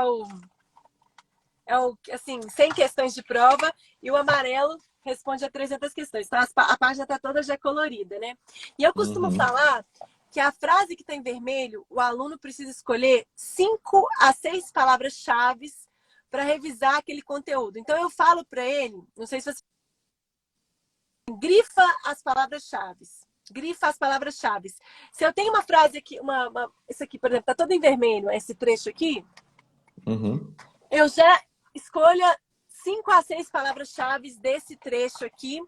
assim, 100 questões de prova, e o amarelo responde a 300 questões. Então, a página está toda já colorida, né? E eu costumo Uhum. falar que a frase que está em vermelho, o aluno precisa escolher 5 a 6 palavras-chave para revisar aquele conteúdo. Então, eu falo para ele, não sei se você grifa as palavras-chave. grifa as palavras-chave. Se eu tenho uma frase aqui, isso aqui, por exemplo, tá todo em vermelho, esse trecho aqui, eu já escolho 5 a 6 palavras-chave desse trecho aqui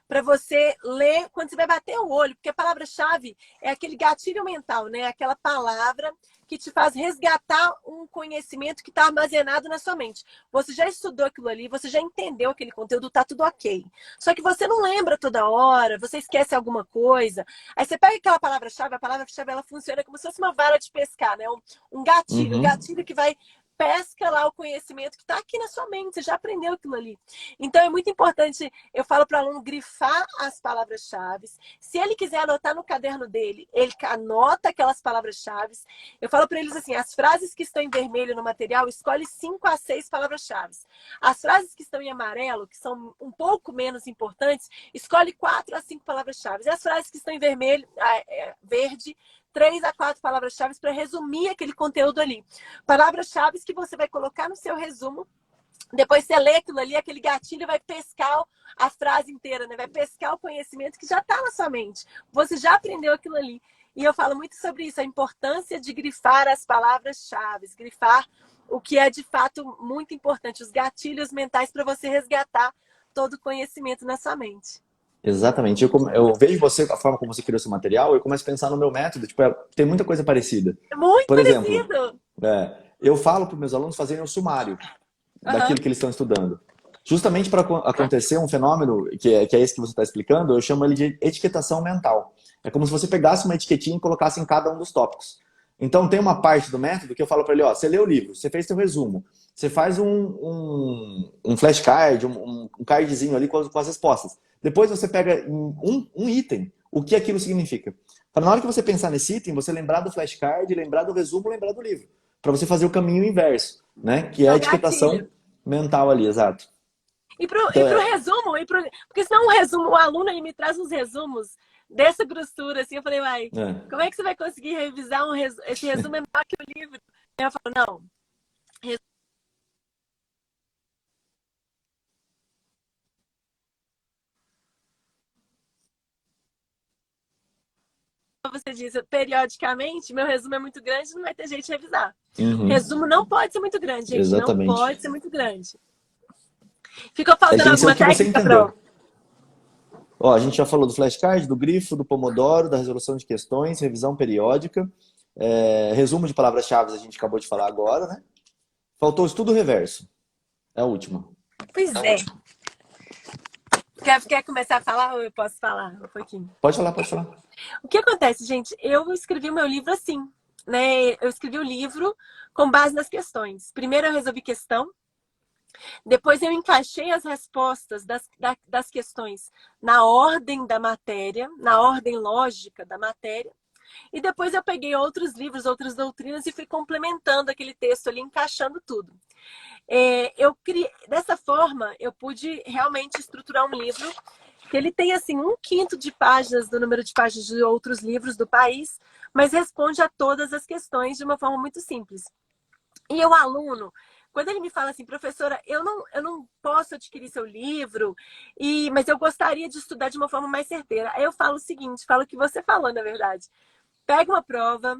para você ler quando você vai bater o olho, porque a palavra-chave é aquele gatilho mental, né? Aquela palavra que te faz resgatar um conhecimento que está armazenado na sua mente. Você já estudou aquilo ali, você já entendeu aquele conteúdo, tá tudo ok. Só que você não lembra toda hora, você esquece alguma coisa. Aí você pega aquela palavra-chave, a palavra-chave ela funciona como se fosse uma vara de pescar, né? Um gatilho que vai pesca lá o conhecimento que está aqui na sua mente, você já aprendeu aquilo ali. Então é muito importante, eu falo para o aluno grifar as palavras-chave. Se ele quiser anotar no caderno dele, ele anota aquelas palavras-chave. Eu falo para eles assim, as frases que estão em vermelho no material, escolhe 5 a 6 palavras-chave. As frases que estão em amarelo, que são um pouco menos importantes, escolhe 4 a 5 palavras-chave. E as frases que estão em vermelho, verde, 3 a 4 palavras-chave para resumir aquele conteúdo ali. Palavras-chave que você vai colocar no seu resumo. Depois você lê aquilo ali, aquele gatilho vai pescar a frase inteira, né? Vai pescar o conhecimento que já está na sua mente. Você já aprendeu aquilo ali. E eu falo muito sobre isso, a importância de grifar as palavras-chave, grifar o que é de fato muito importante, os gatilhos mentais para você resgatar todo o conhecimento na sua mente. Exatamente. Eu vejo você, a forma como você criou esse material, eu começo a pensar no meu método, tipo, tem muita coisa parecida. Muito Por exemplo, parecido! eu falo para os meus alunos fazerem um sumário daquilo que eles estão estudando. Justamente para acontecer um fenômeno, que é esse que você está explicando, eu chamo ele de etiquetação mental. É como se você pegasse uma etiquetinha e colocasse em cada um dos tópicos. Então tem uma parte do método que eu falo para ele, ó, você lê o livro, você fez seu resumo, você faz um flashcard, um cardzinho ali com as respostas. Depois você pega um item, o que aquilo significa. Para na hora que você pensar nesse item, você lembrar do flashcard, lembrar do resumo, lembrar do livro. Para você fazer o caminho inverso, né? Que é a etiquetação mental ali, exato. E pro resumo, porque senão um resumo, o aluno ele me traz uns resumos dessa grossura, assim, eu falei, como é que você vai conseguir revisar esse resumo é maior que o livro? Aí eu falo, não. Você diz, periodicamente, meu resumo é muito grande, não vai ter jeito de revisar. Resumo não pode ser muito grande, gente. Exatamente. Não pode ser muito grande. Ficou faltando alguma técnica, Pro? Ó, a gente já falou do flashcard, do grifo, do pomodoro, da resolução de questões, revisão periódica, resumo de palavras-chave a gente acabou de falar agora, né? Faltou o estudo reverso. É a última. Pois é. Quer começar a falar ou eu posso falar um pouquinho? Pode falar, pode falar. O que acontece, gente? Eu escrevi o meu livro assim, né? Eu escrevi o livro com base nas questões. Primeiro eu resolvi questão, depois eu encaixei as respostas das questões na ordem da matéria, na ordem lógica da matéria. E depois eu peguei outros livros, outras doutrinas e fui complementando aquele texto ali, encaixando tudo. Dessa forma, eu pude realmente estruturar um livro que ele tem assim 1/5 de páginas do número de páginas de outros livros do país, mas responde a todas as questões de uma forma muito simples. E o aluno, quando ele me fala assim, professora, eu não posso adquirir seu livro, mas eu gostaria de estudar de uma forma mais certeira. Aí eu falo o seguinte, falo o que você falou, na verdade. Pega uma prova,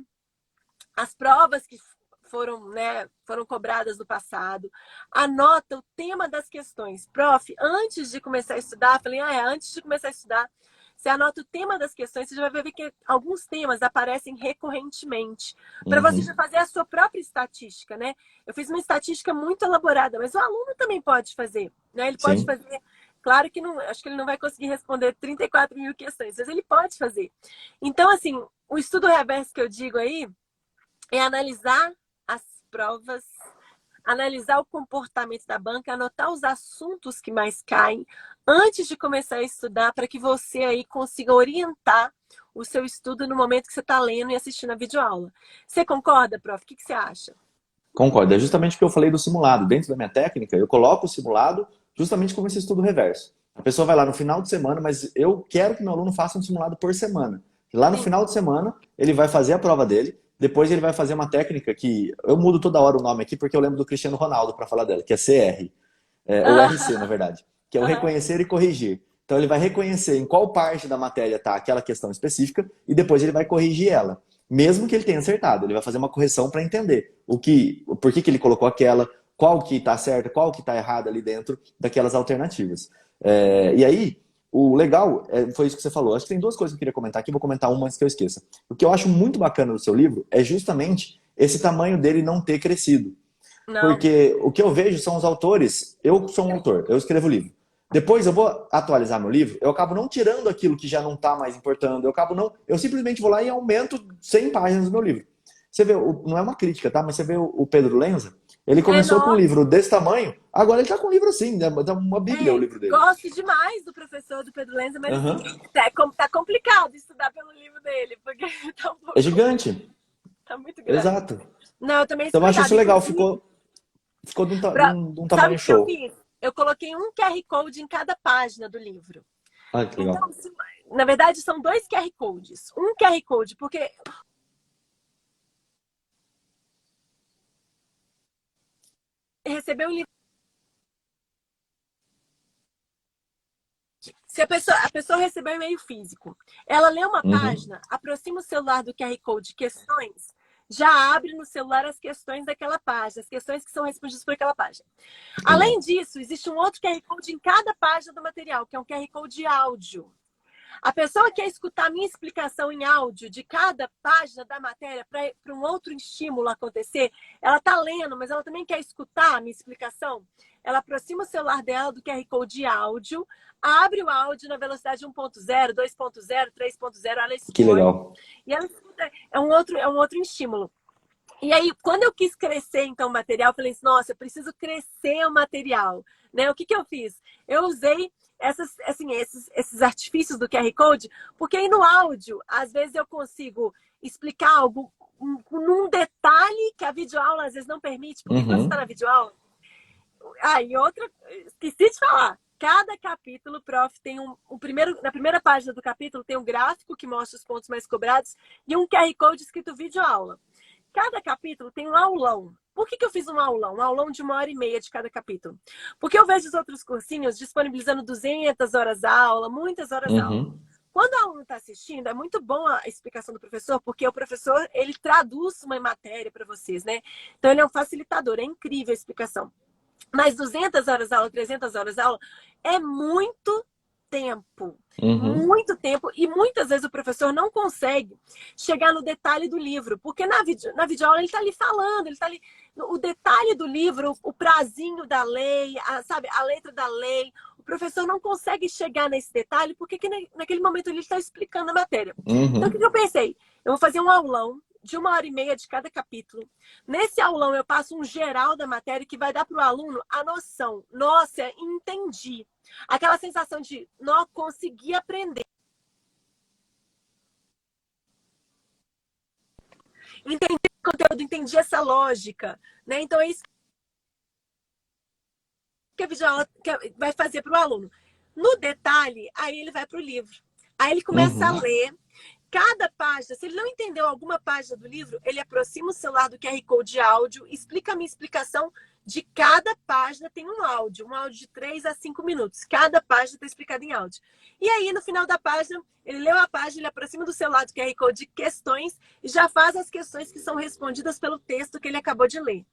as provas que foram cobradas no passado, anota o tema das questões. Prof, antes de começar a estudar, falei, antes de começar a estudar, você anota o tema das questões, você já vai ver que alguns temas aparecem recorrentemente, para você já fazer a sua própria estatística, né? Eu fiz uma estatística muito elaborada, mas o aluno também pode fazer, né? Ele pode fazer, claro que não, acho que ele não vai conseguir responder 34 mil questões, mas ele pode fazer. Então, assim, o estudo reverso que eu digo aí é analisar as provas, analisar o comportamento da banca, anotar os assuntos que mais caem antes de começar a estudar, para que você aí consiga orientar o seu estudo no momento que você está lendo e assistindo a videoaula. Você concorda, prof? O que você acha? Concordo. É justamente o que eu falei do simulado. Dentro da minha técnica, eu coloco o simulado justamente como esse estudo reverso. A pessoa vai lá no final de semana, mas eu quero que meu aluno faça um simulado por semana. E lá no final de semana, ele vai fazer a prova dele. Depois ele vai fazer uma técnica que... Eu mudo toda hora o nome aqui porque eu lembro do Cristiano Ronaldo para falar dela, que é CR. Ou RC, na verdade. Que é o reconhecer e corrigir. Então ele vai reconhecer em qual parte da matéria está aquela questão específica e depois ele vai corrigir ela. Mesmo que ele tenha acertado, ele vai fazer uma correção para entender por que ele colocou aquela, qual que está certa, qual que está errada ali dentro daquelas alternativas. E aí, o legal foi isso que você falou. Acho que tem duas coisas que eu queria comentar aqui, vou comentar uma antes que eu esqueça. O que eu acho muito bacana do seu livro é justamente esse tamanho dele não ter crescido. Não. Porque o que eu vejo são os autores, eu sou um autor, eu escrevo livro. Depois eu vou atualizar meu livro, eu acabo não tirando aquilo que já não está mais importando, eu simplesmente vou lá e aumento 100 páginas do meu livro. Você vê, não é uma crítica, tá? Mas você vê o Pedro Lenza, ele começou com um livro desse tamanho, agora ele está com um livro assim, dá uma bíblia o livro dele. Gosto demais do professor do Pedro Lenza, mas tá complicado estudar pelo livro dele, porque tá um pouco... É gigante. Tá muito grande. Exato. Não, eu também então eu acho isso legal, ficou de um tamanho show. Eu coloquei um QR Code em cada página do livro. Ah, que legal. Então, na verdade, são 2 QR Codes. Um QR Code, porque... Recebeu um livro... Se a pessoa recebeu um e-mail físico, ela lê uma página, aproxima o celular do QR Code questões, já abre no celular as questões daquela página, as questões que são respondidas por aquela página. Além disso, existe um outro QR Code em cada página do material, que é um QR Code áudio. A pessoa que quer escutar a minha explicação em áudio de cada página da matéria para um outro estímulo acontecer, ela está lendo, mas ela também quer escutar a minha explicação. Ela aproxima o celular dela do QR Code áudio, abre o áudio na velocidade 1.0, 2.0, 3.0, ela escuta. Que legal. E ela escuta, é um outro estímulo. E aí, quando eu quis crescer, então, o material, eu falei assim, nossa, eu preciso crescer o material. Né? O que eu fiz? Eu usei esses artifícios do QR Code, porque aí no áudio, às vezes eu consigo explicar algo num detalhe que a videoaula às vezes não permite, porque quando você está na videoaula... e outra, esqueci de falar, cada capítulo, prof, tem na primeira página do capítulo tem um gráfico que mostra os pontos mais cobrados e um QR Code escrito videoaula. Cada capítulo tem um aulão. Por que eu fiz um aulão? Um aulão de 1h30 de cada capítulo. Porque eu vejo os outros cursinhos disponibilizando 200 horas aula, muitas horas aula. Quando o aluno está assistindo, é muito bom a explicação do professor, porque o professor, ele traduz uma matéria para vocês, né? Então, ele é um facilitador, é incrível a explicação. Mas 200 horas aula, 300 horas aula, é muito tempo. Muito tempo. E muitas vezes o professor não consegue chegar no detalhe do livro. Porque na videoaula ele está ali falando, ele está ali... O detalhe do livro, o prazinho da lei, a letra da lei. O professor não consegue chegar nesse detalhe porque naquele momento ele está explicando a matéria. Então, o que eu pensei? Eu vou fazer um aulão de 1h30 de cada capítulo. Nesse aulão eu passo um geral da matéria que vai dar para o aluno a noção. Nossa, entendi. Aquela sensação de não consegui aprender. Entendi o conteúdo, entendi essa lógica. Né? Então é isso que a videoaula vai fazer para o aluno. No detalhe, aí ele vai para o livro. Aí ele começa a ler. Cada página, se ele não entendeu alguma página do livro, ele aproxima o celular do QR Code de áudio, explica a minha explicação de cada página, tem um áudio de 3 a 5 minutos. Cada página está explicada em áudio. E aí, no final da página, ele leu a página, ele aproxima do celular do QR Code de questões e já faz as questões que são respondidas pelo texto que ele acabou de ler.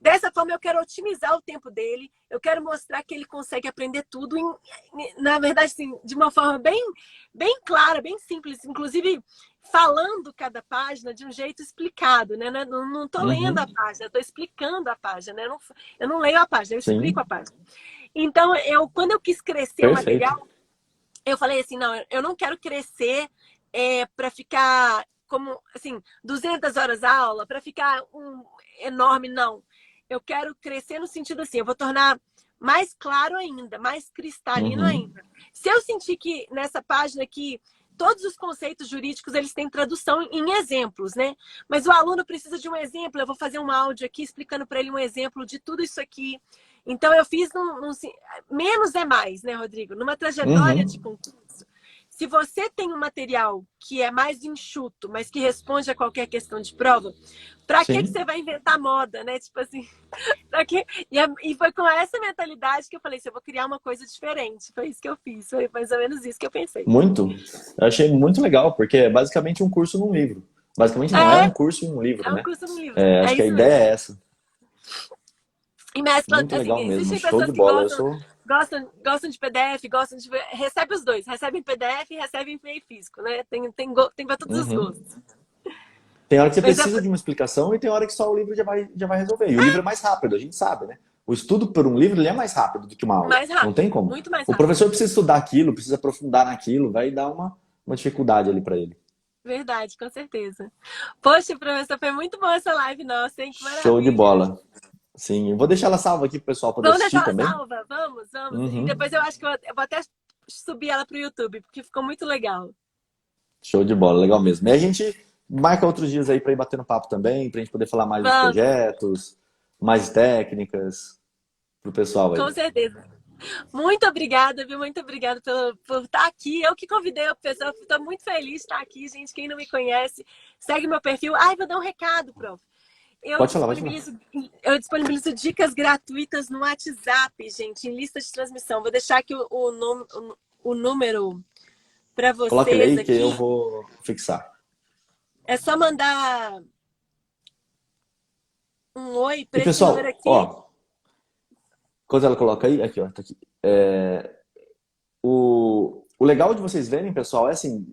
Dessa forma, eu quero otimizar o tempo dele, eu quero mostrar que ele consegue aprender tudo, na verdade, assim, de uma forma bem clara, bem simples, inclusive falando cada página de um jeito explicado, né? Não estou lendo a página, estou explicando a página, né? Eu não leio a página, eu explico a página. Então, quando eu quis crescer o material, eu falei assim, não, eu não quero crescer para ficar como, assim, 200 horas aula, para ficar enorme, não. Eu quero crescer no sentido assim, eu vou tornar mais claro ainda, mais cristalino ainda. Se eu sentir que nessa página aqui, todos os conceitos jurídicos, eles têm tradução em exemplos, né? Mas o aluno precisa de um exemplo, eu vou fazer um áudio aqui explicando para ele um exemplo de tudo isso aqui. Então, eu fiz menos é mais, né, Rodrigo? Numa trajetória de concurso, se você tem um material que é mais enxuto, mas que responde a qualquer questão de prova, pra que Sim. você vai inventar moda, né? Tipo assim, pra quê? E foi com essa mentalidade que eu falei assim, eu vou criar uma coisa diferente. Foi isso que eu fiz, foi mais ou menos isso que eu pensei. Muito. Eu achei muito legal, porque é basicamente um curso num livro. Basicamente não é um curso em um livro, É um né? curso no livro. É, É acho que a isso ideia mesmo. é essa. E mescla, Muito assim, legal mesmo. existem Show pessoas de que bola. Eu sou. gostam de PDF, gostam de. Recebe os dois, recebe em PDF e recebe em meio físico, né? Tem para todos os Uhum. gostos. Tem hora que você Mas é precisa de uma explicação e tem hora que só o livro já vai resolver. E o livro é mais rápido, a gente sabe, né? O estudo por um livro ele é mais rápido do que uma aula. mais Não tem rápido, como. muito mais O rápido. professor precisa estudar aquilo, precisa aprofundar naquilo, vai dar uma dificuldade ali para ele. Verdade, com certeza. Poxa, professor, foi muito boa essa live nossa, hein? Que Show de maravilha. bola. Sim, eu vou deixar ela salva aqui pro pessoal poder Vamos assistir deixar ela também. salva? Vamos, vamos. E depois Uhum. eu acho que eu vou até subir ela pro YouTube, porque ficou muito legal. Show de bola, legal mesmo. E a gente marca outros dias aí para ir batendo papo também, pra gente poder falar mais dos Vamos, projetos, mais técnicas pro pessoal aí. com certeza. Muito obrigada, viu? Muito obrigada por estar aqui. Eu que convidei a pessoa, estou muito feliz de estar aqui, gente. Quem não me conhece, segue meu perfil. Ai, vou dar um recado, prof. Eu Pode falar, pode falar. disponibilizo, eu disponibilizo dicas gratuitas no WhatsApp, gente, em lista de transmissão. Vou deixar aqui o número para Coloca ele vocês aí que eu aqui. vou fixar. É só mandar um oi E para esse número pessoal, aqui. ó, quando ela coloca aí, aqui, ó, tá aqui. O legal de vocês verem, pessoal, é assim,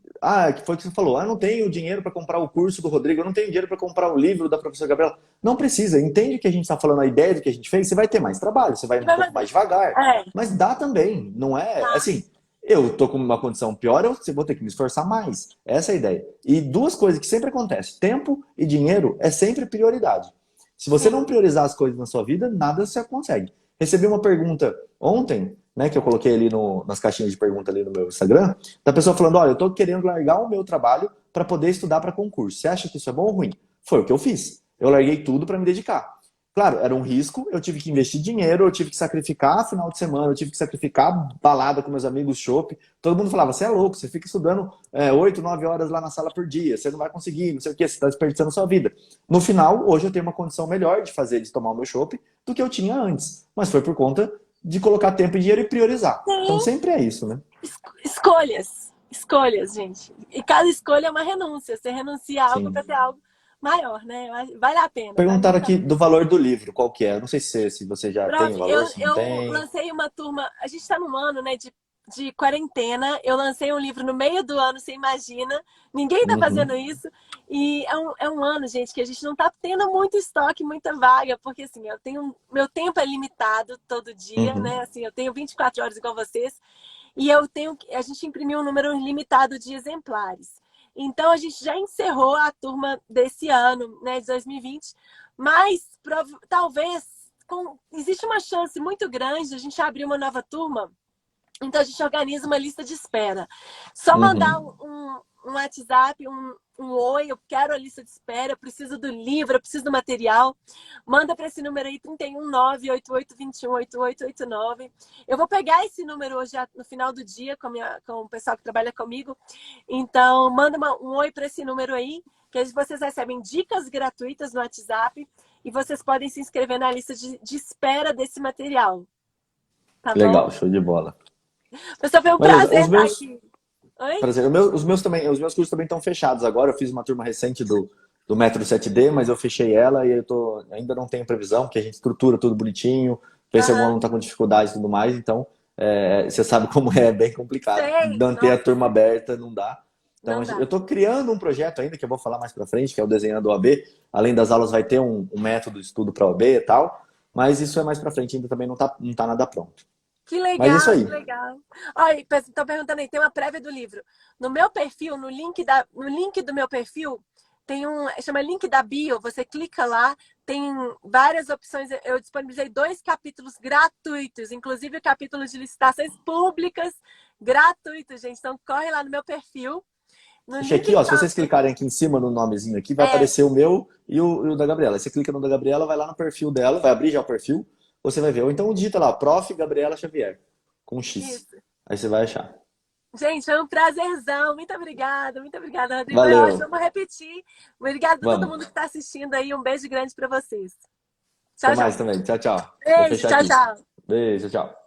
que foi o que você falou, eu não tenho dinheiro para comprar o curso do Rodrigo, eu não tenho dinheiro para comprar o livro da professora Gabriela. Não precisa, entende que a gente está falando a ideia do que a gente fez, você vai ter mais trabalho, você vai E um vai pouco fazer. mais devagar, É, mas dá também, não é tá. assim, eu tô com uma condição pior, eu vou ter que me esforçar mais. Essa é a ideia. E duas coisas que sempre acontecem, tempo e dinheiro é sempre prioridade. Se você não Sim. priorizar as coisas na sua vida, nada você consegue. Recebi uma pergunta ontem, né, que eu coloquei ali nas caixinhas de pergunta ali no meu Instagram, da pessoa falando, olha, eu tô querendo largar o meu trabalho para poder estudar para concurso. Você acha que isso é bom ou ruim? Foi o que eu fiz. Eu larguei tudo para me dedicar. Claro, era um risco, eu tive que investir dinheiro, eu tive que sacrificar final de semana, eu tive que sacrificar balada com meus amigos, chopp. Todo mundo falava, você é louco, você fica estudando 8, 9 horas lá na sala por dia, você não vai conseguir, não sei o que, você está desperdiçando sua vida. No final, hoje eu tenho uma condição melhor de tomar o meu chopp do que eu tinha antes. Mas foi por conta de colocar tempo e dinheiro e priorizar. Então Sim. sempre é isso, né? Escolhas. Escolhas, gente. E cada escolha é uma renúncia. Você renuncia a algo para Sim. ter algo maior, né? Vale a pena, vale Perguntaram muito a aqui pena. do valor do livro, qual que é? Não sei se você já tem Prof, o eu, valor, se não eu tem. lancei uma turma. A gente está num ano, né, de quarentena. Eu lancei um livro no meio do ano, você imagina. Ninguém está fazendo Uhum, isso. E é um ano, gente, que a gente não está tendo muito estoque, muita vaga, porque assim, meu tempo é limitado todo dia, né? uhum. Assim, eu tenho 24 horas igual vocês. E a gente imprimiu um número limitado de exemplares. Então a gente já encerrou a turma desse ano, né, de 2020, mas talvez existe uma chance muito grande de a gente abrir uma nova turma. Então a gente organiza uma lista de espera. Só mandar Uhum. um WhatsApp, um oi, eu quero a lista de espera, eu preciso do livro, eu preciso do material. Manda para esse número aí, 31988218889. Eu vou pegar esse número hoje no final do dia com o pessoal que trabalha comigo. Então, manda um oi para esse número aí, que aí vocês recebem dicas gratuitas no WhatsApp e vocês podem se inscrever na lista de espera desse material. Tá bom? Legal, show de bola. Pessoal, foi um Beleza, prazer os estar meus, aqui. Oi? prazer, os meus cursos também estão fechados agora. Eu fiz uma turma recente do Método 7D, mas eu fechei ela e ainda não tenho previsão, porque a gente estrutura tudo bonitinho, vê se algum Aham. aluno está com dificuldade e tudo mais. Então, você sabe como é bem complicado. Sei. Manter a Nossa, turma aberta não dá. Então, não eu dá. estou criando um projeto ainda, que eu vou falar mais para frente, que é o Desenhando OAB. Além das aulas, vai ter um método de estudo para OAB e tal. Mas isso é mais para frente, ainda também não tá nada pronto. Que Mas é isso legal, que aí. legal. Olha, estão perguntando aí, tem uma prévia do livro. No meu perfil, no link do meu perfil, chama link da bio, você clica lá, tem várias opções. Eu disponibilizei 2 capítulos gratuitos, inclusive o capítulo de licitações públicas gratuitos, gente. Então corre lá no meu perfil, no Deixa link aqui, que ó. Se tá. vocês clicarem aqui em cima no nomezinho aqui, vai É, aparecer o meu e o da Gabriela. Aí você clica no da Gabriela, vai lá no perfil dela, vai abrir já o perfil, você vai ver. Ou então digita lá, Prof. Gabriela Xavier, com um X. isso. Aí você vai achar. Gente, foi um prazerzão. Muito obrigada, Rodrigo. Foi ótimo. Valeu. Vamos repetir. Obrigada a todo Vamos. mundo que está assistindo aí. Um beijo grande para vocês. Até Tchau, mais tchau. também. Tchau, tchau. Vou Beijo, fechar tchau, aqui. tchau. Beijo, tchau.